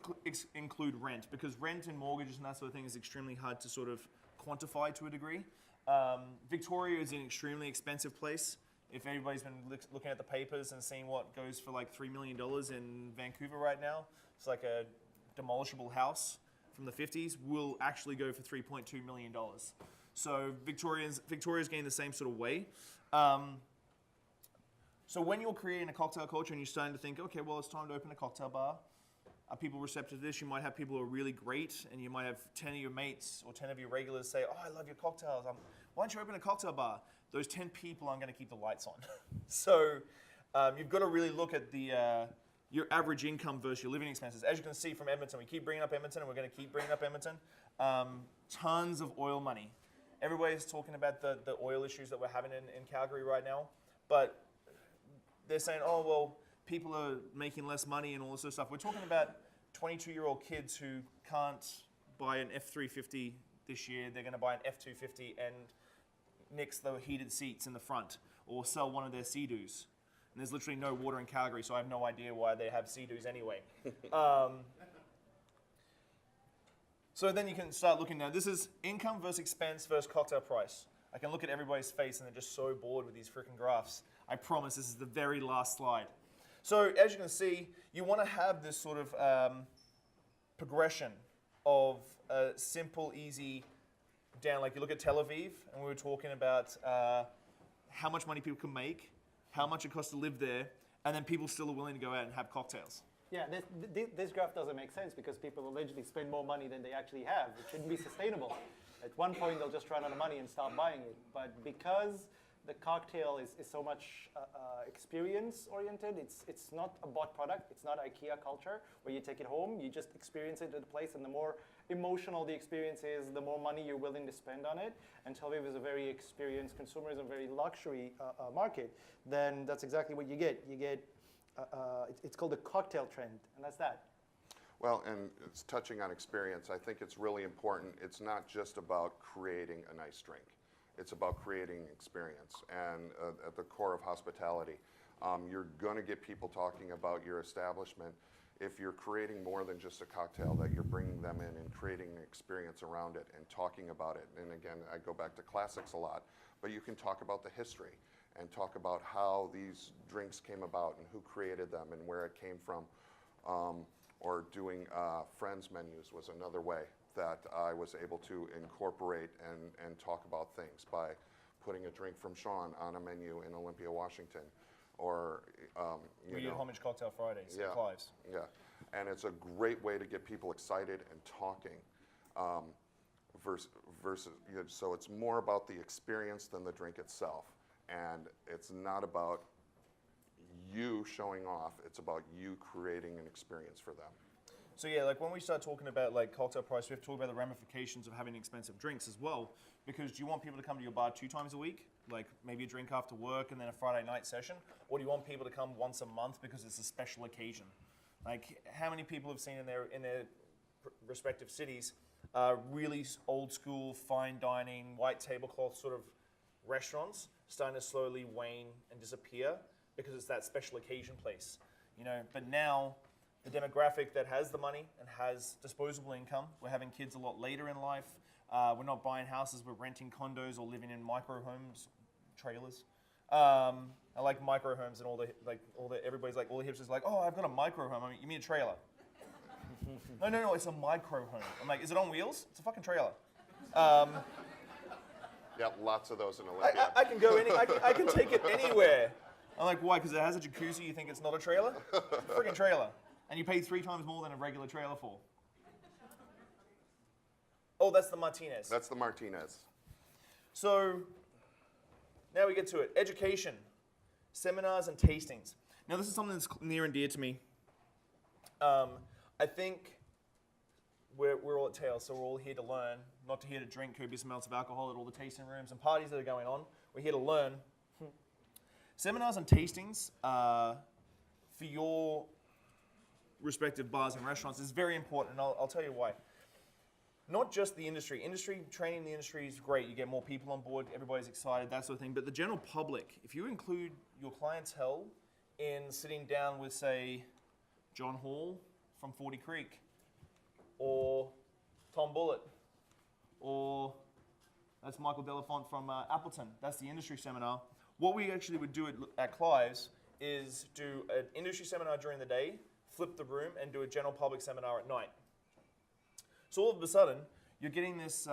include rent, because rent and mortgages and that sort of thing is extremely hard to sort of quantify to a degree. Victoria is an extremely expensive place. If anybody's been looking at the papers and seeing what goes for like $3 million in Vancouver right now, it's like a demolishable house from the 50s will actually go for $3.2 million. So Victoria's getting the same sort of way. So when you're creating a cocktail culture and you're starting to think, okay, well, it's time to open a cocktail bar, are people receptive to this? You might have people who are really great, and you might have 10 of your mates or 10 of your regulars say, oh, I love your cocktails. Why don't you open a cocktail bar? Those 10 people aren't going to keep the lights on. So you've got to really look at your average income versus your living expenses. As you can see from Edmonton, we keep bringing up Edmonton, and we're going to keep bringing up Edmonton. Tons of oil money. Everybody's talking about the oil issues that we're having in Calgary right now, but they're saying, oh, well, people are making less money and all this sort of stuff. We're talking about 22-year-old kids who can't buy an F350 this year. They're going to buy an F250 and nix the heated seats in the front, or sell one of their Sea-Doos. And there's literally no water in Calgary, so I have no idea why they have Sea-Doos anyway. So then you can start looking now. This is income versus expense versus cocktail price. I can look at everybody's face and they're just so bored with these freaking graphs. I promise this is the very last slide. So as you can see, you want to have this sort of progression of simple, easy, down. Like you look at Tel Aviv, and we were talking about how much money people can make, how much it costs to live there, and then people still are willing to go out and have cocktails. Yeah, this graph doesn't make sense because people allegedly spend more money than they actually have. It shouldn't be sustainable. At one point, they'll just run out of money and stop buying it. But because the cocktail is so much experience-oriented, it's not a bought product. It's not IKEA culture where you take it home. You just experience it at the place, and the more emotional the experience is, the more money you're willing to spend on it. And Tel Aviv is a very experienced consumerism, very luxury market. Then that's exactly what you get. You get it's called the cocktail trend, and that's that. Well, and it's touching on experience. I think it's really important. It's not just about creating a nice drink. It's about creating experience. And at the core of hospitality, you're going to get people talking about your establishment if you're creating more than just a cocktail, that you're bringing them in and creating an experience around it and talking about it. And again, I go back to classics a lot, but you can talk about the history and talk about how these drinks came about and who created them and where it came from. Or doing friends menus was another way that I was able to incorporate and talk about things by putting a drink from Shawn on a menu in Olympia, Washington. Or, we did Homage Cocktail Fridays at Clive's. Yeah, and it's a great way to get people excited and talking versus so it's more about the experience than the drink itself. And it's not about you showing off, it's about you creating an experience for them. So yeah, like when we start talking about like cocktail price, we have to talk about the ramifications of having expensive drinks as well. Because do you want people to come to your bar 2 times a week? Like maybe a drink after work and then a Friday night session? Or do you want people to come once a month because it's a special occasion? Like how many people have seen in their respective cities really old school, fine dining, white tablecloth sort of restaurants starting to slowly wane and disappear because it's that special occasion place, you know? But now the demographic that has the money and has disposable income, we're having kids a lot later in life. We're not buying houses, we're renting condos or living in micro homes, trailers. I like micro homes and all the everybody's like all the hipsters like, oh, I've got a micro home. I mean, you mean a trailer? No, it's a micro home. I'm like, is it on wheels? It's a fucking trailer. Yeah, lots of those in Olympia. I can go I can take it anywhere. I'm like, why? Because it has a jacuzzi. You think it's not a trailer? It's a freaking trailer, and you pay 3 times more than a regular trailer for. Oh, that's the Martinez. That's the Martinez. So now we get to it. Education, seminars and tastings. Now this is something that's near and dear to me. I think we're all at Tail, so we're all here to learn, not to here to drink copious amounts of alcohol at all the tasting rooms and parties that are going on. We're here to learn. Seminars and tastings for your respective bars and restaurants is very important, and I'll tell you why. Not just the industry. Training in the industry is great. You get more people on board, everybody's excited, that sort of thing. But the general public, if you include your clientele in sitting down with, say, John Hall from 40 Creek, or Tom Bullitt, or that's Michael Delafont from Appleton. That's the industry seminar. What we actually would do at Clive's is do an industry seminar during the day, flip the room, and do a general public seminar at night. So all of a sudden, you're getting this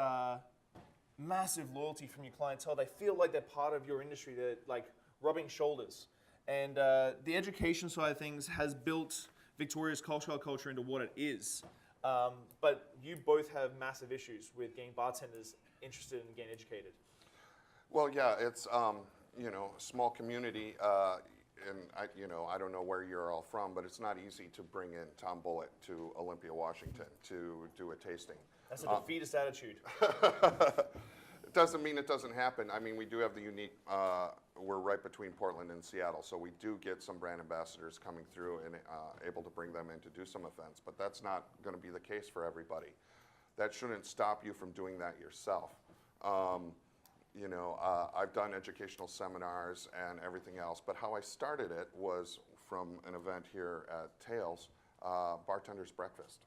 massive loyalty from your clientele. They feel like they're part of your industry. They're like rubbing shoulders. And the education side of things has built Victoria's cocktail culture into what it is. But you both have massive issues with getting bartenders interested in getting educated. Well, yeah, it's a small community, and I don't know where you're all from, but it's not easy to bring in Tom Bullitt to Olympia, Washington to do a tasting. That's a defeatist attitude. It doesn't mean it doesn't happen. I mean, we do have the unique, we're right between Portland and Seattle, so we do get some brand ambassadors coming through and able to bring them in to do some events, but that's not going to be the case for everybody. That shouldn't stop you from doing that yourself. I've done educational seminars and everything else, but how I started it was from an event here at Tails, Bartender's Breakfast.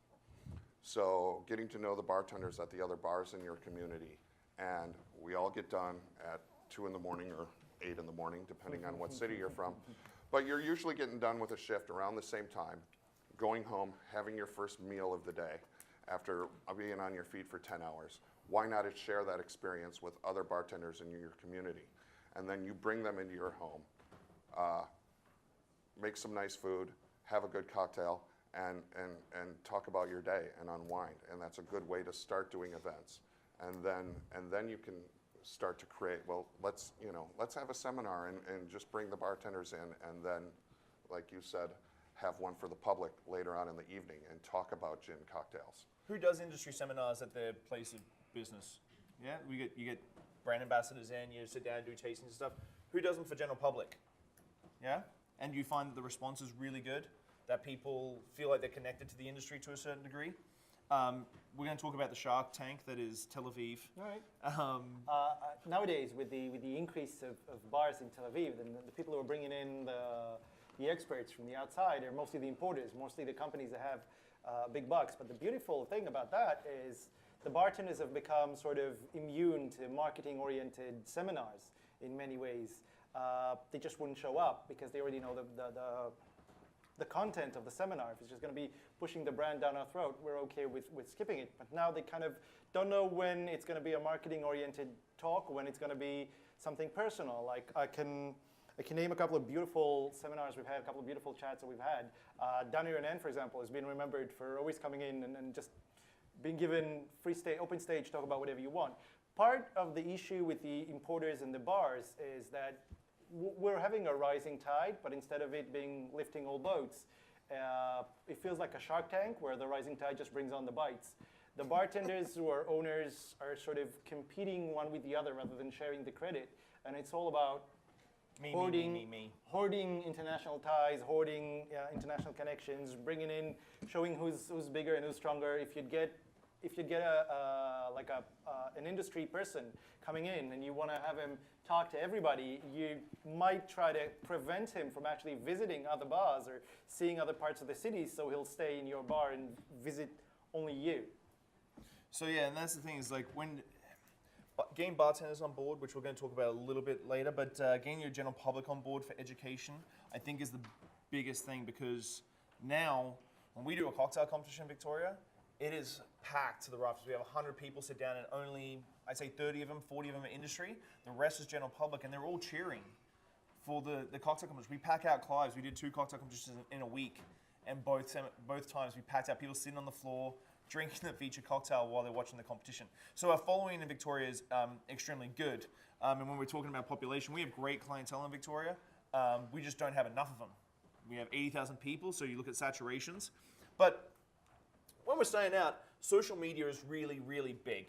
So getting to know the bartenders at the other bars in your community, and we all get done at 2 in the morning or 8 in the morning, depending on what city you're from. But you're usually getting done with a shift around the same time, going home, having your first meal of the day after being on your feet for 10 hours. Why not share that experience with other bartenders in your community? And then you bring them into your home, make some nice food, have a good cocktail, and talk about your day and unwind. And that's a good way to start doing events. And then you can start to create, well, let's have a seminar and just bring the bartenders in, and then, like you said, have one for the public later on in the evening and talk about gin cocktails. Who does industry seminars at their place of business? Yeah, you get brand ambassadors in, you sit down and do tastings and stuff. Who does them for general public? Yeah? And you find that the response is really good, that people feel like they're connected to the industry to a certain degree. We're going to talk about the Shark Tank that is Tel Aviv. All right. Nowadays, with the increase of bars in Tel Aviv, the people who are bringing in the experts from the outside are mostly the importers, mostly the companies that have big bucks. But the beautiful thing about that is the bartenders have become sort of immune to marketing-oriented seminars in many ways. They just wouldn't show up because they already know the content of the seminar. If it's just going to be pushing the brand down our throat, we're okay with skipping it. But now they kind of don't know when it's going to be a marketing-oriented talk, when it's going to be something personal. Like I can name a couple of beautiful seminars we've had, a couple of beautiful chats that we've had. Danny Renan, for example, has been remembered for always coming in and just being given open stage, talk about whatever you want. Part of the issue with the importers and the bars is that we're having a rising tide, but instead of it being lifting all boats, it feels like a Shark Tank where the rising tide just brings on the bites. The bartenders who are owners are sort of competing one with the other rather than sharing the credit, and it's all about hoarding international ties, hoarding international connections, bringing in, showing who's bigger and who's stronger. If you'd get an industry person coming in and you want to have him talk to everybody, you might try to prevent him from actually visiting other bars or seeing other parts of the city, so he'll stay in your bar and visit only you. So yeah, and that's the thing is like when getting bartenders on board, which we're going to talk about a little bit later, but getting your general public on board for education, I think is the biggest thing, because now when we do a cocktail competition in Victoria, it is packed to the rafters. We have 100 people sit down, and only, I'd say 30 of them, 40 of them are industry. The rest is general public, and they're all cheering for the cocktail competition. We pack out Clives. We did 2 cocktail competitions in a week, and both times we packed out people sitting on the floor, drinking the featured cocktail while they're watching the competition. So our following in Victoria is extremely good. And when we're talking about population, we have great clientele in Victoria. We just don't have enough of them. We have 80,000 people, so you look at saturations. But when we're starting out, social media is really, really big.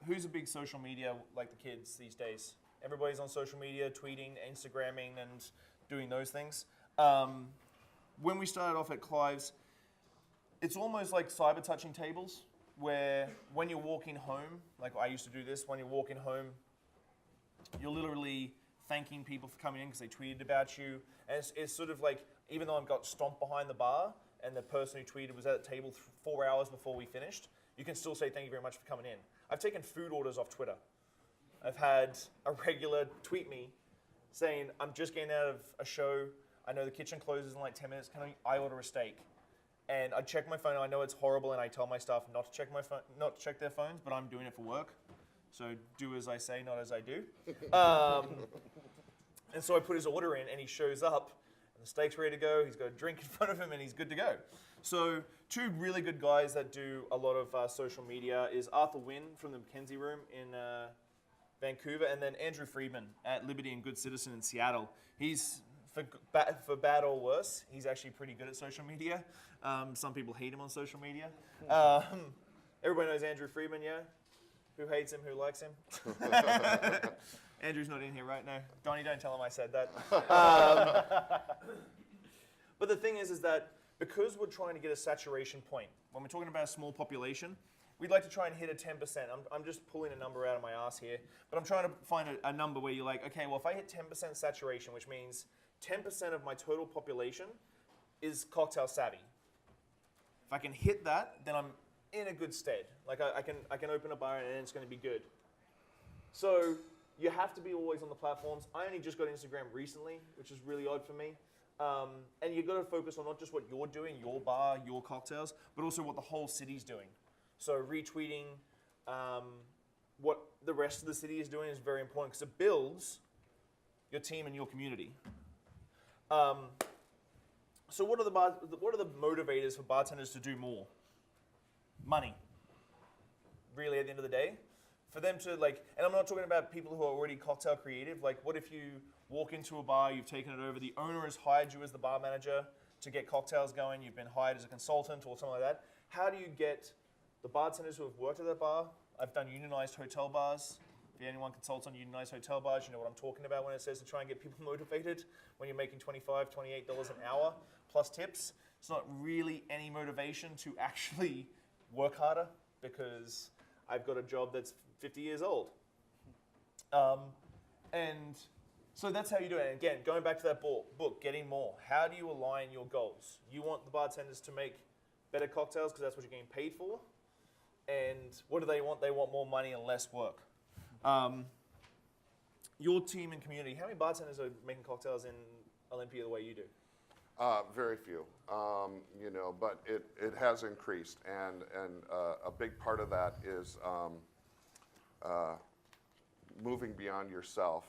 Who's a big social media like the kids these days? Everybody's on social media, tweeting, Instagramming, and doing those things. When we started off at Clive's, it's almost like cyber touching tables, where when you're walking home, like I used to do this, when you're walking home, you're literally thanking people for coming in because they tweeted about you. And it's sort of like, even though I've got stomped behind the bar and the person who tweeted was at the table 4 hours before we finished, you can still say thank you very much for coming in. I've taken food orders off Twitter. I've had a regular tweet me saying, I'm just getting out of a show. I know the kitchen closes in like 10 minutes. Can I order a steak? And I check my phone. I know it's horrible, and I tell my staff not to check my phone, not to check their phones, but I'm doing it for work. So do as I say, not as I do. And so I put his order in, and he shows up, and the steak's ready to go. He's got a drink in front of him, and he's good to go. So 2 really good guys that do a lot of social media is Arthur Wynn from the Mackenzie Room in Vancouver, and then Andrew Friedman at Liberty and Good Citizen in Seattle. He's, for bad or worse, he's actually pretty good at social media. Some people hate him on social media. Everybody knows Andrew Friedman, yeah? Who hates him, who likes him? Andrew's not in here right now. Donnie, don't tell him I said that. But the thing is that because we're trying to get a saturation point, when we're talking about a small population, we'd like to try and hit a 10%. I'm just pulling a number out of my ass here, but I'm trying to find a number where you're like, okay, well, if I hit 10% saturation, which means 10% of my total population is cocktail savvy. If I can hit that, then I'm in a good stead. Like I can open a bar and it's going to be good. So you have to be always on the platforms. I only just got Instagram recently, which is really odd for me. And you've got to focus on not just what you're doing, your bar, your cocktails, but also what the whole city's doing. So retweeting what the rest of the city is doing is very important because it builds your team and your community. So what are the motivators for bartenders to do more? Money. Really, at the end of the day, for them to and I'm not talking about people who are already cocktail creative. Like, what if you walk into a bar, you've taken it over, the owner has hired you as the bar manager to get cocktails going, you've been hired as a consultant or something like that. How do you get the bartenders who have worked at that bar? I've done unionized hotel bars. If anyone consults on unionized hotel bars, you know what I'm talking about when it says to try and get people motivated when you're making $25, $28 an hour plus tips. It's not really any motivation to actually work harder because I've got a job that's 50 years old. And so that's how you do it. And again, going back to that book, Getting More. How do you align your goals? You want the bartenders to make better cocktails because that's what you're getting paid for. And what do they want? They want more money and less work. Your team and community, how many bartenders are making cocktails in Olympia the way you do? Very few, but it has increased, and a big part of that is moving beyond yourself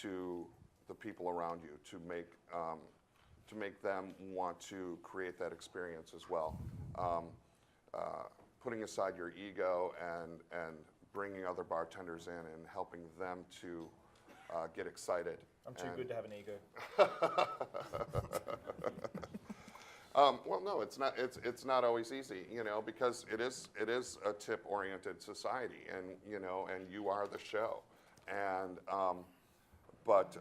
to the people around you to make them want to create that experience as well. Putting aside your ego and bringing other bartenders in and helping them to get excited. I'm too good to have an ego. Well, no, it's not. It's not always easy, because it is a tip-oriented society, and and you are the show, and but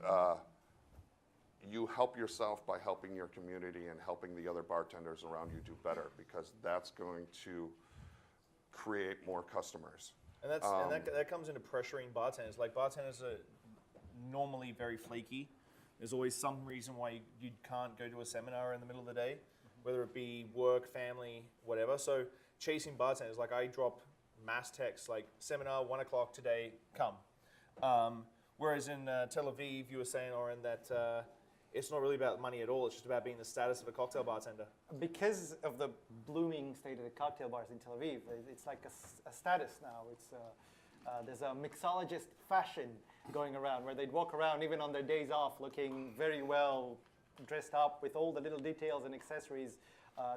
you help yourself by helping your community and helping the other bartenders around you do better, because that's going to create more customers. And that comes into pressuring bartenders. Like, bartenders are normally very flaky. There's always some reason why you can't go to a seminar in the middle of the day, whether it be work, family, whatever. So chasing bartenders, like I drop mass text like seminar 1 o'clock today, come. Whereas in Tel Aviv, you were saying, Oron, that it's not really about money at all. It's just about being the status of a cocktail bartender. Because of the blooming state of the cocktail bars in Tel Aviv, it's like a status now. It's there's a mixologist fashion going around where they'd walk around even on their days off looking very well dressed up with all the little details and accessories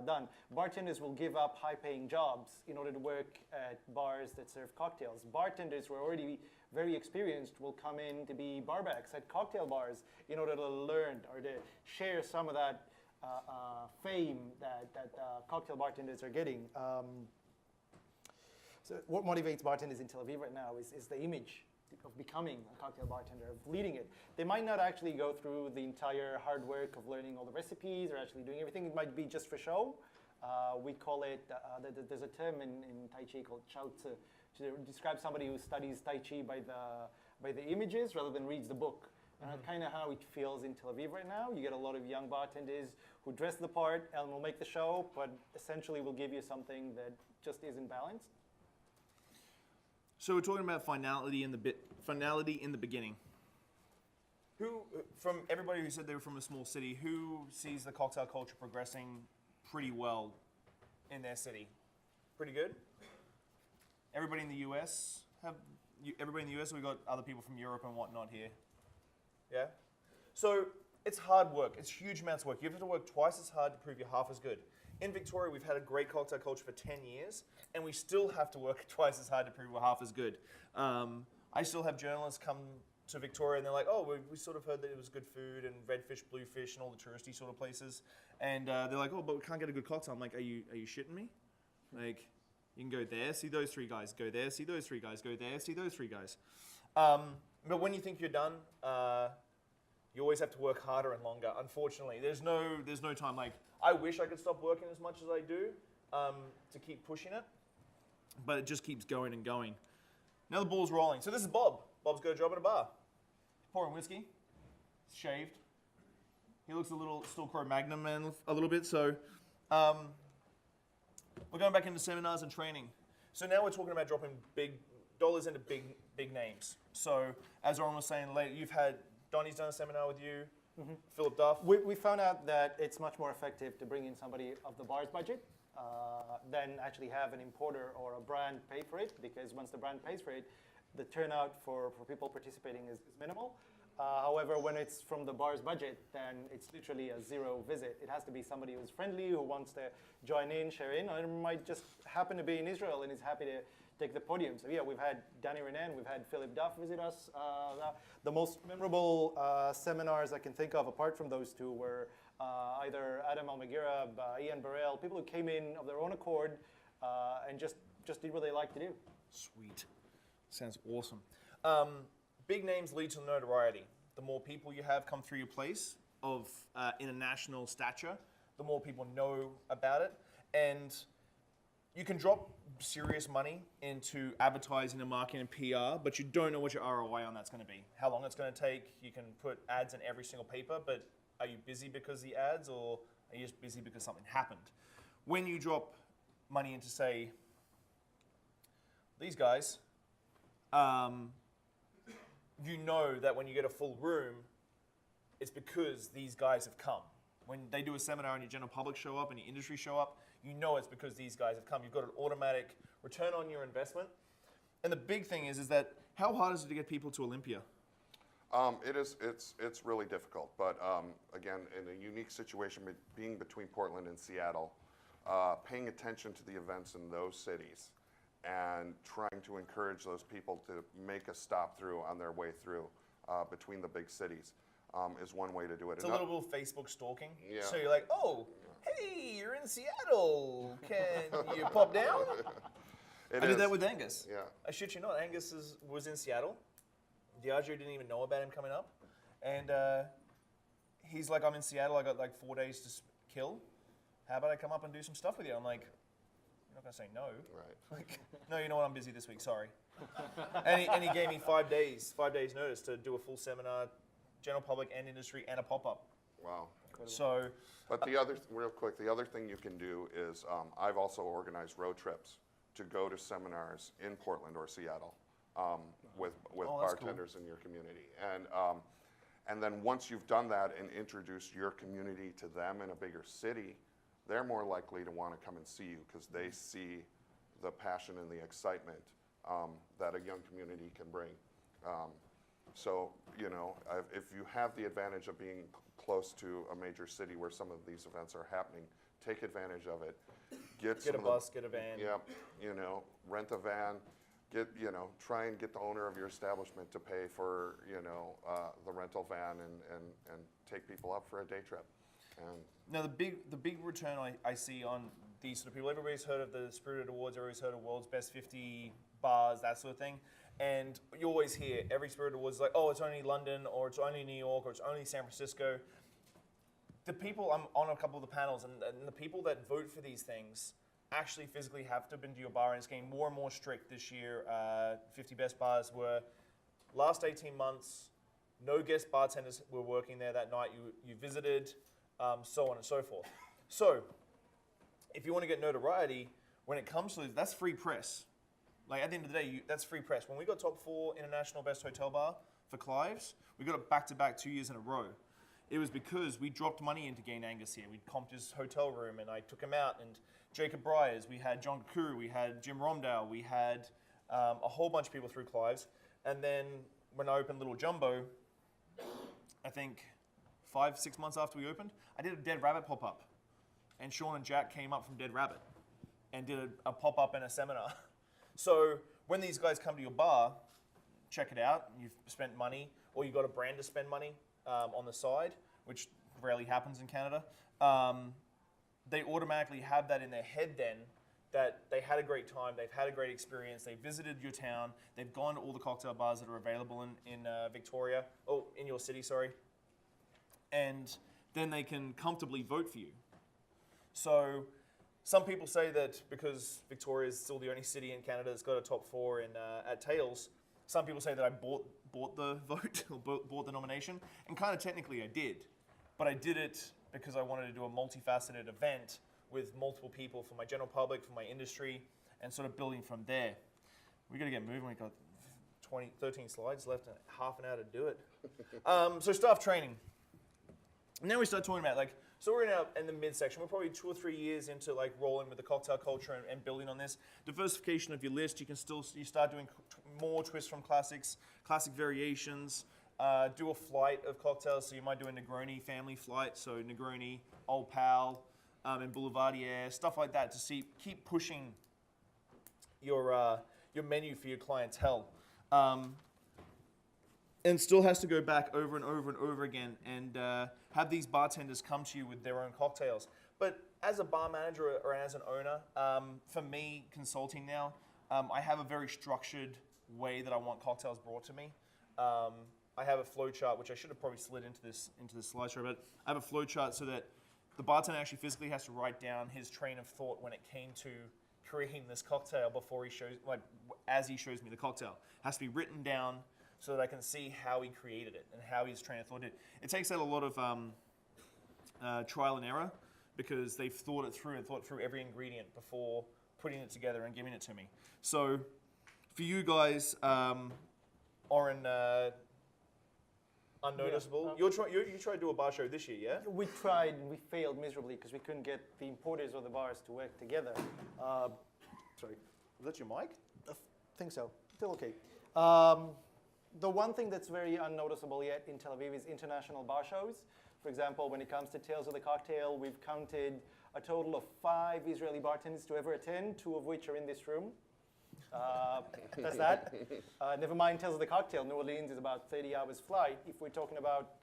done. Bartenders will give up high-paying jobs in order to work at bars that serve cocktails. Bartenders who are already very experienced will come in to be barbacks at cocktail bars in order to learn or to share some of that fame that cocktail bartenders are getting. So what motivates bartenders in Tel Aviv right now is the image of becoming a cocktail bartender, of leading it. They might not actually go through the entire hard work of learning all the recipes or actually doing everything. It might be just for show. We call it, there's a term in Tai Chi called 超字 to describe somebody who studies Tai Chi by the images rather than reads the book. And that's kind of how it feels in Tel Aviv right now. You get a lot of young bartenders who dress the part and will make the show, but essentially will give you something that just isn't balanced. So we're talking about finality in the beginning. Who, from everybody who said they were from a small city, who sees the cocktail culture progressing pretty well in their city? Pretty good? Everybody in the US? Everybody in the US, or we got other people from Europe and whatnot here? Yeah? So it's hard work. It's huge amounts of work. You have to work twice as hard to prove you're half as good. In Victoria, we've had a great cocktail culture for 10 years, and we still have to work twice as hard to prove we're half as good. I still have journalists come to Victoria, and they're like, oh, we sort of heard that it was good food, and red fish, blue fish, and all the touristy sort of places. And they're like, oh, but we can't get a good cocktail. I'm like, are you shitting me? Like, you can go there, see those 3 guys. Go there, see those 3 guys. Go there, see those 3 guys. But when you think you're done, you always have to work harder and longer. Unfortunately, there's no time. Like, I wish I could stop working as much as I do to keep pushing it, but it just keeps going and going. Now the ball's rolling. So this is Bob. Bob's got a job at a bar. Pouring whiskey. Shaved. He looks a little still Cro-Magnon man a little bit. So we're going back into seminars and training. So now we're talking about dropping big dollars into big names. So as Oron was saying later, you've had Donnie's done a seminar with you. Mm-hmm. Philip Duff. We found out that it's much more effective to bring in somebody of the bar's budget than actually have an importer or a brand pay for it, because once the brand pays for it, the turnout for people participating is minimal. However, when it's from the bar's budget, then it's literally a zero visit. It has to be somebody who's friendly, who wants to join in, share in, or it might just happen to be in Israel and is happy to take the podium. So yeah, we've had Danny Renan, we've had Philip Duff visit us. The most memorable seminars I can think of, apart from those two, were either Adam Almagira, Ian Burrell, people who came in of their own accord and just did what they like to do. Sweet. Sounds awesome. Big names lead to notoriety. The more people you have come through your place of international stature, the more people know about it. And you can drop serious money into advertising and marketing and PR, but you don't know what your ROI on that's going to be. How long it's going to take. You can put ads in every single paper, but are you busy because of the ads, or are you just busy because something happened? When you drop money into, say, these guys, you know that when you get a full room, it's because these guys have come. When they do a seminar and your general public show up and your industry show up, you know it's because these guys have come. You've got an automatic return on your investment. And the big thing is that how hard is it to get people to Olympia? It's really difficult. But again, in a unique situation, being between Portland and Seattle, paying attention to the events in those cities and trying to encourage those people to make a stop through on their way through between the big cities is one way to do it. It's a little bit of Facebook stalking. Yeah. So you're like, oh, hey, you're in Seattle. Can you pop down? I did that with Angus. Yeah. I shit you not. Angus was in Seattle. Diageo didn't even know about him coming up. And he's like, I'm in Seattle. I got like 4 days to kill. How about I come up and do some stuff with you? I'm like, you're not going to say no. Right. Like, no, you know what? I'm busy this week. Sorry. and he gave me 5 days notice to do a full seminar, general public and industry, and a pop-up. Wow. So, but the other thing you can do is I've also organized road trips to go to seminars in Portland or Seattle with Oh, that's cool. bartenders in your community. And then once you've done that and introduced your community to them in a bigger city, they're more likely to want to come and see you because they see the passion and the excitement that a young community can bring. So, you know, if you have the advantage of being close to a major city where some of these events are happening, take advantage of it. Get a bus, get a van. Yeah, you know, rent a van. Try and get the owner of your establishment to pay for, the rental van and take people up for a day trip. And now the big return I see on these sort of people, everybody's heard of the Spirited Awards, everybody's heard of World's Best 50 bars, that sort of thing. And you always hear every Spirited Awards is like, oh, it's only London, or it's only New York, or it's only San Francisco. The people, I'm on a couple of the panels, and the people that vote for these things actually physically have to have been to your bar, and it's getting more and more strict this year. 50 best bars were, last 18 months, no guest bartenders were working there that night you visited, so on and so forth. So, if you want to get notoriety, when it comes to this, that's free press. Like at the end of the day, that's free press. When we got top 4 international best hotel bar for Clive's, we got it back-to-back 2 years in a row. It was because we dropped money into Gain Angus here. We comped his hotel room, and I took him out, and Jacob Bryers, we had John Kakuru, we had Jim Romdale, we had a whole bunch of people through Clive's. And then when I opened Little Jumbo, I think 5-6 months after we opened, I did a Dead Rabbit pop-up. And Shawn and Jack came up from Dead Rabbit and did a pop-up and a seminar. So when these guys come to your bar, check it out. You've spent money, or you've got a brand to spend money on the side, which rarely happens in Canada. They automatically have that in their head then, that they had a great time, they've had a great experience, they visited your town, they've gone to all the cocktail bars that are available in Victoria, in your city, sorry. And then they can comfortably vote for you. So some people say that because Victoria is still the only city in Canada that's got a top 4 at Tails, some people say that I bought the vote, or bought the nomination, and kind of technically I did. But I did it because I wanted to do a multifaceted event with multiple people for my general public, for my industry, and sort of building from there. We got to get moving. We've got 13 slides left and half an hour to do it. So staff training. Now we start talking about so we're in the midsection. We're probably 2 or 3 years into rolling with the cocktail culture and building on this. Diversification of your list. You start doing more twists from classics, classic variations. Do a flight of cocktails. So you might do a Negroni family flight. So Negroni, Old Pal, and Boulevardier, stuff like that to keep pushing your menu for your clientele. And still has to go back over and over and over again and have these bartenders come to you with their own cocktails. But as a bar manager or as an owner, for me, consulting now, I have a very structured way that I want cocktails brought to me. I have a flow chart, which I should have probably slid into this slideshow, but I have a flow chart so that the bartender actually physically has to write down his train of thought when it came to creating this cocktail before as he shows me the cocktail. It has to be written down so that I can see how he created it and how his train of thought did. It takes out a lot of trial and error because they've thought through every ingredient before putting it together and giving it to me. So for you guys, Oron, Unnoticeable. Yeah. You tried to do a bar show this year, yeah? We tried and we failed miserably because we couldn't get the importers of the bars to work together. Sorry, was that your mic? I think so. Still okay. The one thing that's very unnoticeable yet in Tel Aviv is international bar shows. For example, when it comes to Tales of the Cocktail, we've counted a total of 5 Israeli bartenders to ever attend, 2 of which are in this room. That's that. Never mind Tales of the Cocktail. New Orleans is about 30 hours flight. If we're talking about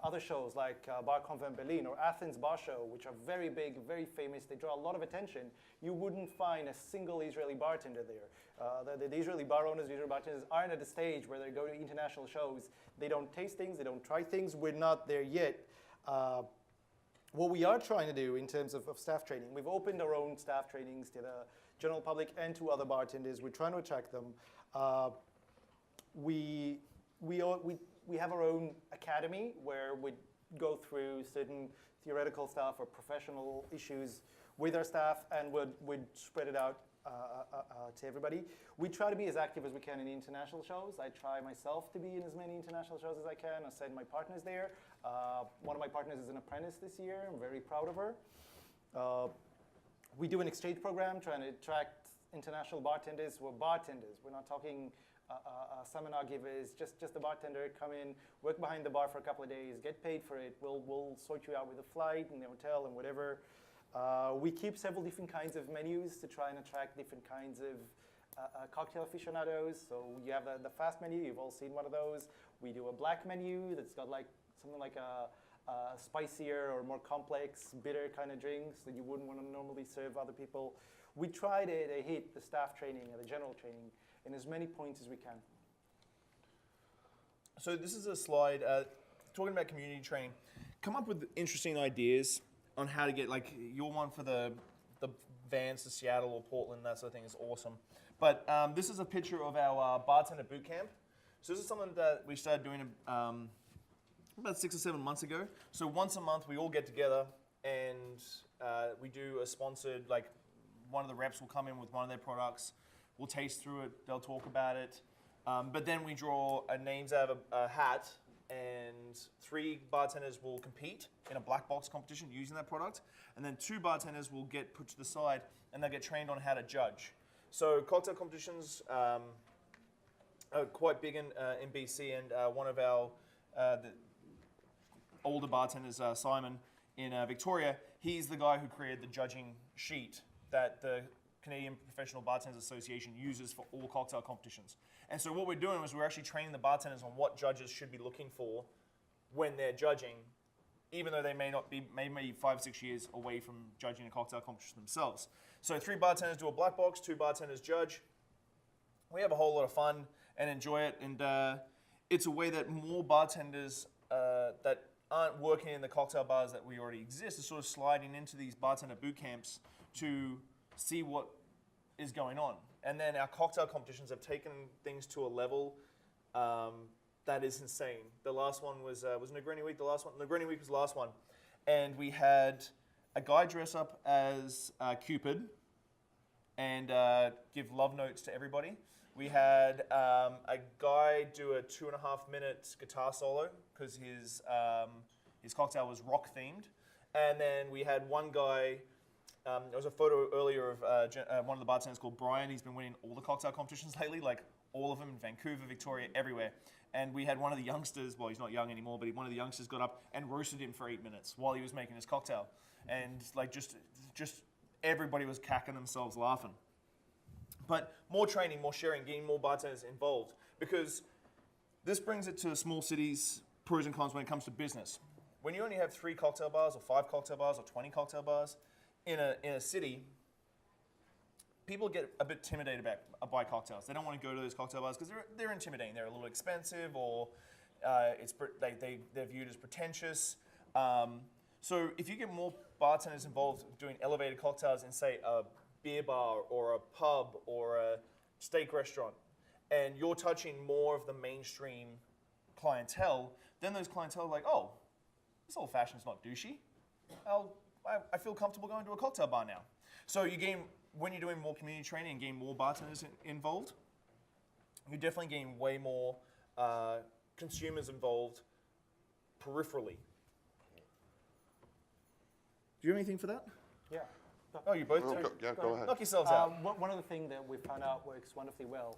other shows like Bar Convent Berlin or Athens Bar Show, which are very big, very famous, they draw a lot of attention, you wouldn't find a single Israeli bartender there. The Israeli bar owners, the Israeli bartenders aren't at a stage where they go to international shows. They don't taste things, they don't try things. We're not there yet. What we are trying to do in terms of staff training, we've opened our own staff trainings to the general public and to other bartenders. We're trying to attract them. We have our own academy where we go through certain theoretical stuff or professional issues with our staff, and would spread it out to everybody. We try to be as active as we can in the international shows. I try myself to be in as many international shows as I can. I send my partners there. One of my partners is an apprentice this year. I'm very proud of her. We do an exchange program trying to attract international bartenders. We're bartenders. We're not talking seminar givers, just a bartender. Come in, work behind the bar for a couple of days, get paid for it. We'll sort you out with a flight and the hotel and whatever. We keep several different kinds of menus to try and attract different kinds of cocktail aficionados. So you have the fast menu. You've all seen one of those. We do a black menu that's got like something like a spicier or more complex, bitter kind of drinks that you wouldn't want to normally serve other people. We try to hit the staff training and the general training in as many points as we can. So this is a slide talking about community training. Come up with interesting ideas on how to get, like your one for the vans to Seattle or Portland, that sort of thing is awesome. But this is a picture of our bartender boot camp. So this is something that we started doing about 6 or 7 months ago. So once a month we all get together and we do a sponsored, like one of the reps will come in with one of their products. We'll taste through it, they'll talk about it. But then we draw names out of a hat and 3 bartenders will compete in a black box competition using that product. And then 2 bartenders will get put to the side and they'll get trained on how to judge. So cocktail competitions are quite big in BC, and one of our the older bartenders, Simon, in Victoria, he's the guy who created the judging sheet that the Canadian Professional Bartenders Association uses for all cocktail competitions. And so what we're doing is we're actually training the bartenders on what judges should be looking for when they're judging, even though they may not be, maybe 5 or 6 years away from judging a cocktail competition themselves. So 3 bartenders do a black box, 2 bartenders judge. We have a whole lot of fun and enjoy it, and it's a way that more bartenders that aren't working in the cocktail bars that we already exist are sort of sliding into these bartender boot camps to see what is going on. And then our cocktail competitions have taken things to a level that is insane. The last one was Negroni Week, the last one. Negroni Week was the last one. And we had a guy dress up as Cupid and give love notes to everybody. We had a guy do a 2.5-minute guitar solo because his cocktail was rock themed. And then we had one guy, there was a photo earlier of one of the bartenders called Brian. He's been winning all the cocktail competitions lately, like all of them in Vancouver, Victoria, everywhere. And we had one of the youngsters, well, he's not young anymore, but one of the youngsters got up and roasted him for 8 minutes while he was making his cocktail. And like just everybody was cacking themselves laughing. But more training, more sharing, getting more bartenders involved, because this brings it to small cities, pros and cons when it comes to business. When you only have 3 cocktail bars or 5 cocktail bars or 20 cocktail bars in a city, people get a bit intimidated by cocktails. They don't want to go to those cocktail bars because they're intimidating. They're a little expensive, or they're viewed as pretentious. So if you get more bartenders involved doing elevated cocktails in, say, a beer bar or a pub or a steak restaurant, and you're touching more of the mainstream clientele, then those clientele are like, oh, this old fashioned's not douchey. I feel comfortable going to a cocktail bar now. So when you're doing more community training and getting more bartenders involved, you're definitely getting way more consumers involved peripherally. Do you have anything for that? Yeah. Oh, you both do? Go ahead. Knock yourselves out. One of the things that we found out works wonderfully well,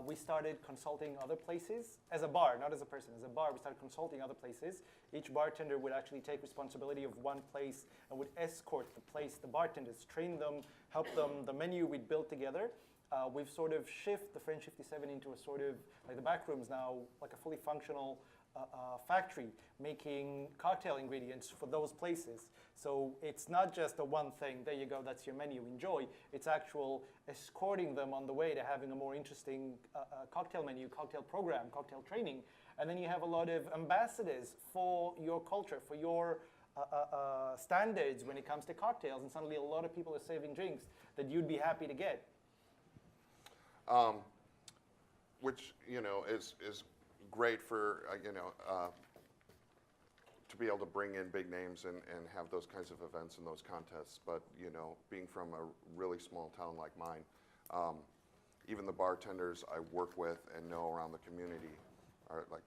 we started consulting other places as a bar, not as a person. As a bar, we started consulting other places. Each bartender would actually take responsibility of one place and would escort the bartenders, train them, help them. The menu we'd built together. We've sort of shifted the French 57 into a sort of, like the back room's now like a fully functional factory making cocktail ingredients for those places. So it's not just a one thing, there you go, that's your menu, enjoy. It's actual escorting them on the way to having a more interesting cocktail menu, cocktail program, cocktail training. And then you have a lot of ambassadors for your culture, for your standards when it comes to cocktails, and suddenly a lot of people are serving drinks that you'd be happy to get. Which, is great for, to be able to bring in big names and have those kinds of events and those contests. But, you know, being from a really small town like mine, even the bartenders I work with and know around the community are like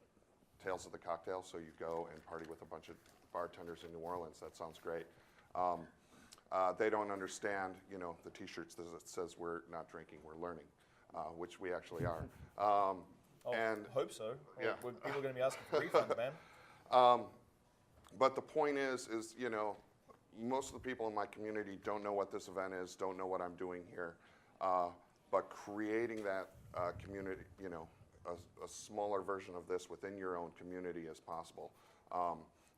tales of the cocktail. So you go and party with a bunch of bartenders in New Orleans. That sounds great. They don't understand, you know, the T-shirts that says we're not drinking, we're learning, which we actually are. And hope so. Yeah. People are going to be asking for refunds, man. But the point is, you know, most of the people in my community don't know what this event is, don't know what I'm doing here. But creating that community, you know, a smaller version of this within your own community as possible.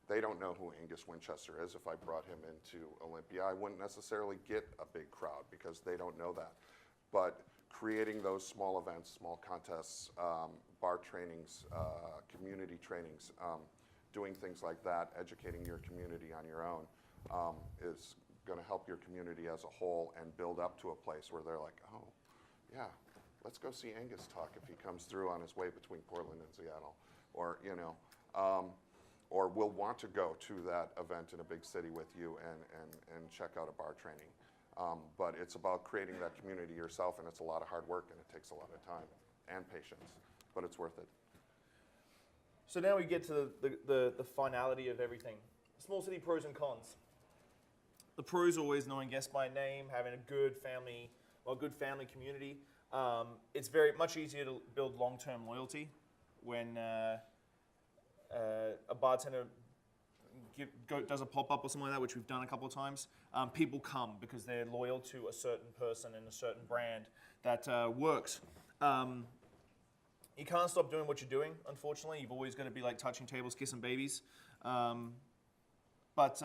They don't know who Angus Winchester is. If I brought him into Olympia, I wouldn't necessarily get a big crowd because they don't know that. But creating those small events, small contests, bar trainings, community trainings, doing things like that, educating your community on your own is going to help your community as a whole and build up to a place where they're like, oh, yeah, let's go see Angus talk if he comes through on his way between Portland and Seattle. Or, you know, or will want to go to that event in a big city with you and check out a bar training. But it's about creating that community yourself, and it's a lot of hard work, and it takes a lot of time and patience, but it's worth it. So now we get to the finality of everything. Small city pros and cons. The pros always knowing guests by name, having a good family community. It's very much easier to build long-term loyalty when a bartender does a pop-up or something like that, which we've done a couple of times. People come because they're loyal to a certain person and a certain brand that works. You can't stop doing what you're doing, unfortunately. You've always got to be like touching tables, kissing babies. But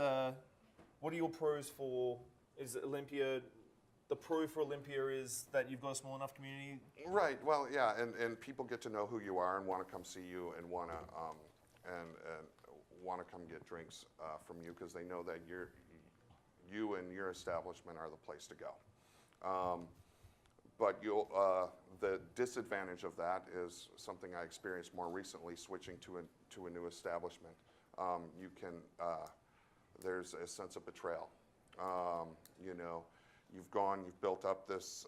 what are your pros for, is Olympia, the pro for Olympia is that you've got a small enough community? Right, well, yeah, and people get to know who you are and want to come see you and want to come get drinks from you because they know that you and your establishment are the place to go. But the disadvantage of that is something I experienced more recently, switching to a new establishment. There's a sense of betrayal. You know, you've built up this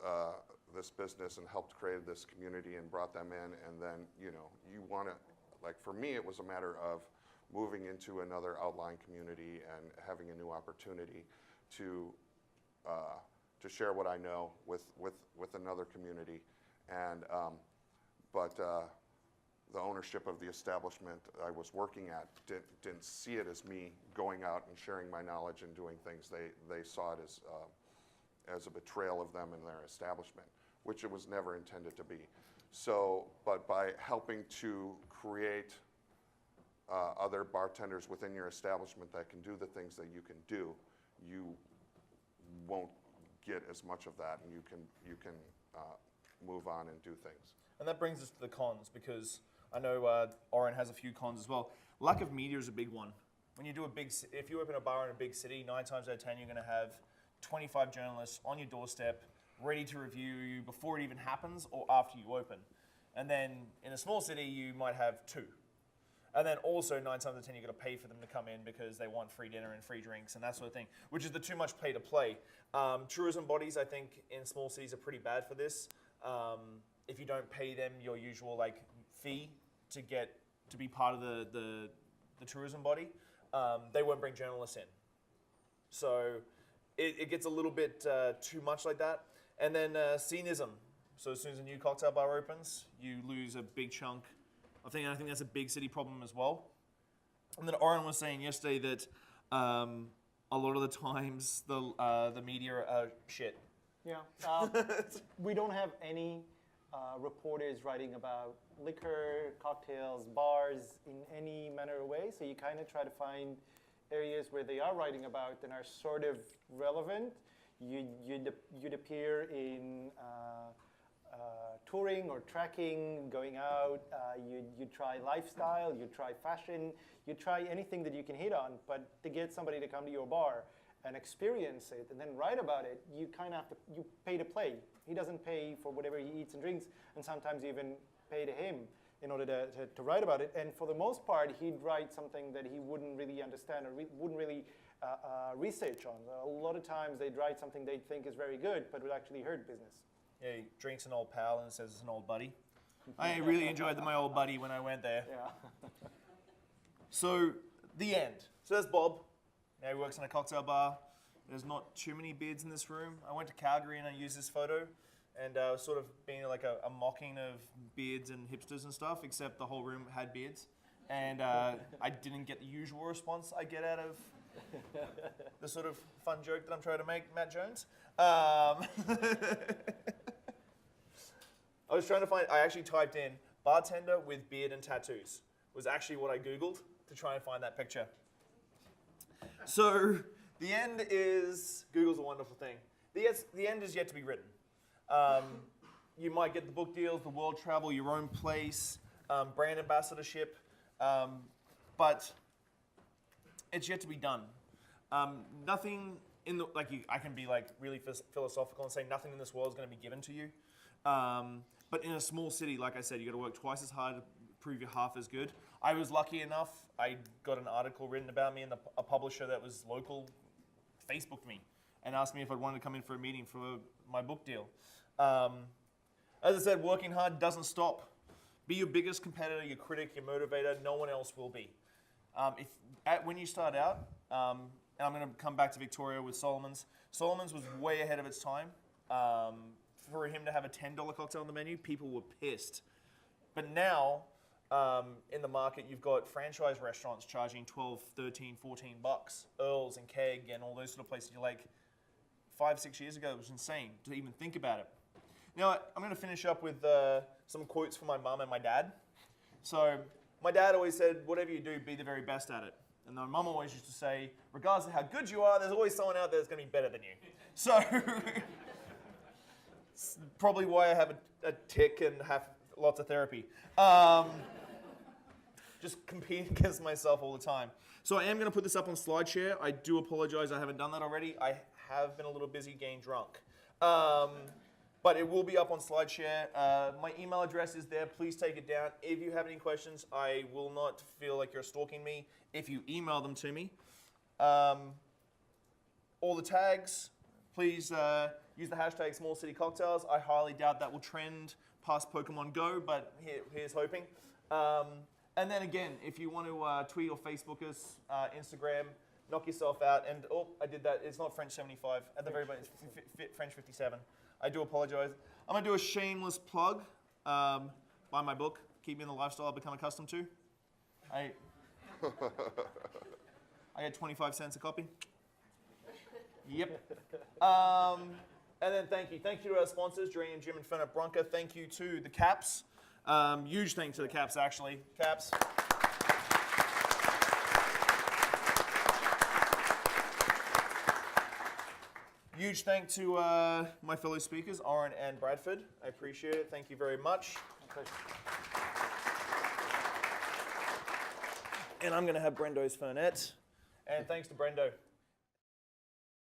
business and helped create this community and brought them in, and then you want to, like for me, it was a matter of moving into another outlying community and having a new opportunity to share what I know with another community, and but the ownership of the establishment I was working at didn't see it as me going out and sharing my knowledge and doing things. They saw it as a betrayal of them and their establishment, which it was never intended to be. So, but by helping to create other bartenders within your establishment that can do the things that you can do, you won't get as much of that, and you can move on and do things. And that brings us to the cons, because I know Oron has a few cons as well. Lack of media is a big one. When you do if you open a bar in a big city, 9 times out of 10 you're going to have 25 journalists on your doorstep, ready to review you before it even happens or after you open. And then in a small city you might have 2. And then also 9 times out of 10 you've got to pay for them to come in because they want free dinner and free drinks and that sort of thing, which is the too much pay to play. Tourism bodies, I think, in small cities are pretty bad for this. If you don't pay them your usual fee to be part of the tourism body, they won't bring journalists in. So it gets a little bit too much like that. And then cynicism. So as soon as a new cocktail bar opens, you lose a big chunk. I think that's a big city problem as well. And then Oron was saying yesterday that a lot of the times the media are shit. Yeah, we don't have any reporters writing about liquor, cocktails, bars in any manner of way. So you kind of try to find areas where they are writing about and are sort of relevant. You'd appear in touring or trekking, going out. You try lifestyle, you try fashion, you try anything that you can hit on. But to get somebody to come to your bar and experience it and then write about it, you kind of have to, you pay to play. He doesn't pay for whatever he eats and drinks, and sometimes even pay to him in order to write about it. And for the most part, he'd write something that he wouldn't really understand or wouldn't really research on. A lot of times they'd write something they think is very good, but would actually hurt business. Yeah, he drinks an old pal and says it's an old buddy. I really enjoyed my old buddy when I went there. Yeah. So, the end. So that's Bob. Now he works in a cocktail bar. There's not too many beards in this room. I went to Calgary and I used this photo, and sort of being like a mocking of beards and hipsters and stuff, except the whole room had beards. And I didn't get the usual response I get out of the sort of fun joke that I'm trying to make, Matt Jones. I was trying to find, I actually typed in bartender with beard and tattoos, was actually what I Googled to try and find that picture. So the end is, Google's a wonderful thing. The end is yet to be written. You might get the book deals, the world travel, your own place, brand ambassadorship, but it's yet to be done. Nothing in the, I can be like really philosophical and say nothing in this world is going to be given to you. But in a small city, like I said, you got to work twice as hard to prove you're half as good. I was lucky enough, I got an article written about me, and a publisher that was local Facebooked me and asked me if I'd wanted to come in for a meeting for my book deal. As I said, working hard doesn't stop. Be your biggest competitor, your critic, your motivator. No one else will be. When you start out, and I'm going to come back to Victoria with Solomon's. Solomon's was way ahead of its time. For him to have a $10 cocktail on the menu, people were pissed. But now, in the market, you've got franchise restaurants charging $12, $13, $14. Earl's and Keg and all those sort of places. You're like, 5-6 years ago, it was insane to even think about it. Now, I'm going to finish up with some quotes from my mum and my dad. So, my dad always said, whatever you do, be the very best at it. And my mum always used to say, regardless of how good you are, there's always someone out there that's going to be better than you. So, it's probably why I have a tick and have lots of therapy. Just compete against myself all the time. So I am going to put this up on SlideShare. I do apologize I haven't done that already. I have been a little busy getting drunk. But it will be up on SlideShare. My email address is there. Please take it down. If you have any questions, I will not feel like you're stalking me if you email them to me. All the tags, please use the hashtag Small City Cocktails. I highly doubt that will trend past Pokemon Go, but here's hoping. And then again, if you want to tweet or Facebook us, Instagram, knock yourself out. And oh, I did that. It's not French 75. At the very bottom, it's French 57. I do apologize. I'm going to do a shameless plug. Buy my book, Keep Me in the Lifestyle I've Become Accustomed to. I get 25 cents a copy. Yep. And then thank you. Thank you to our sponsors, Dream, Jim, and Fern at Bronca. Thank you to the Caps. Huge thanks to the Caps, actually. Caps. Huge thank to my fellow speakers, Oron and Bradford. I appreciate it. Thank you very much. And I'm going to have Brendo's Fernet. And thanks to Brendo.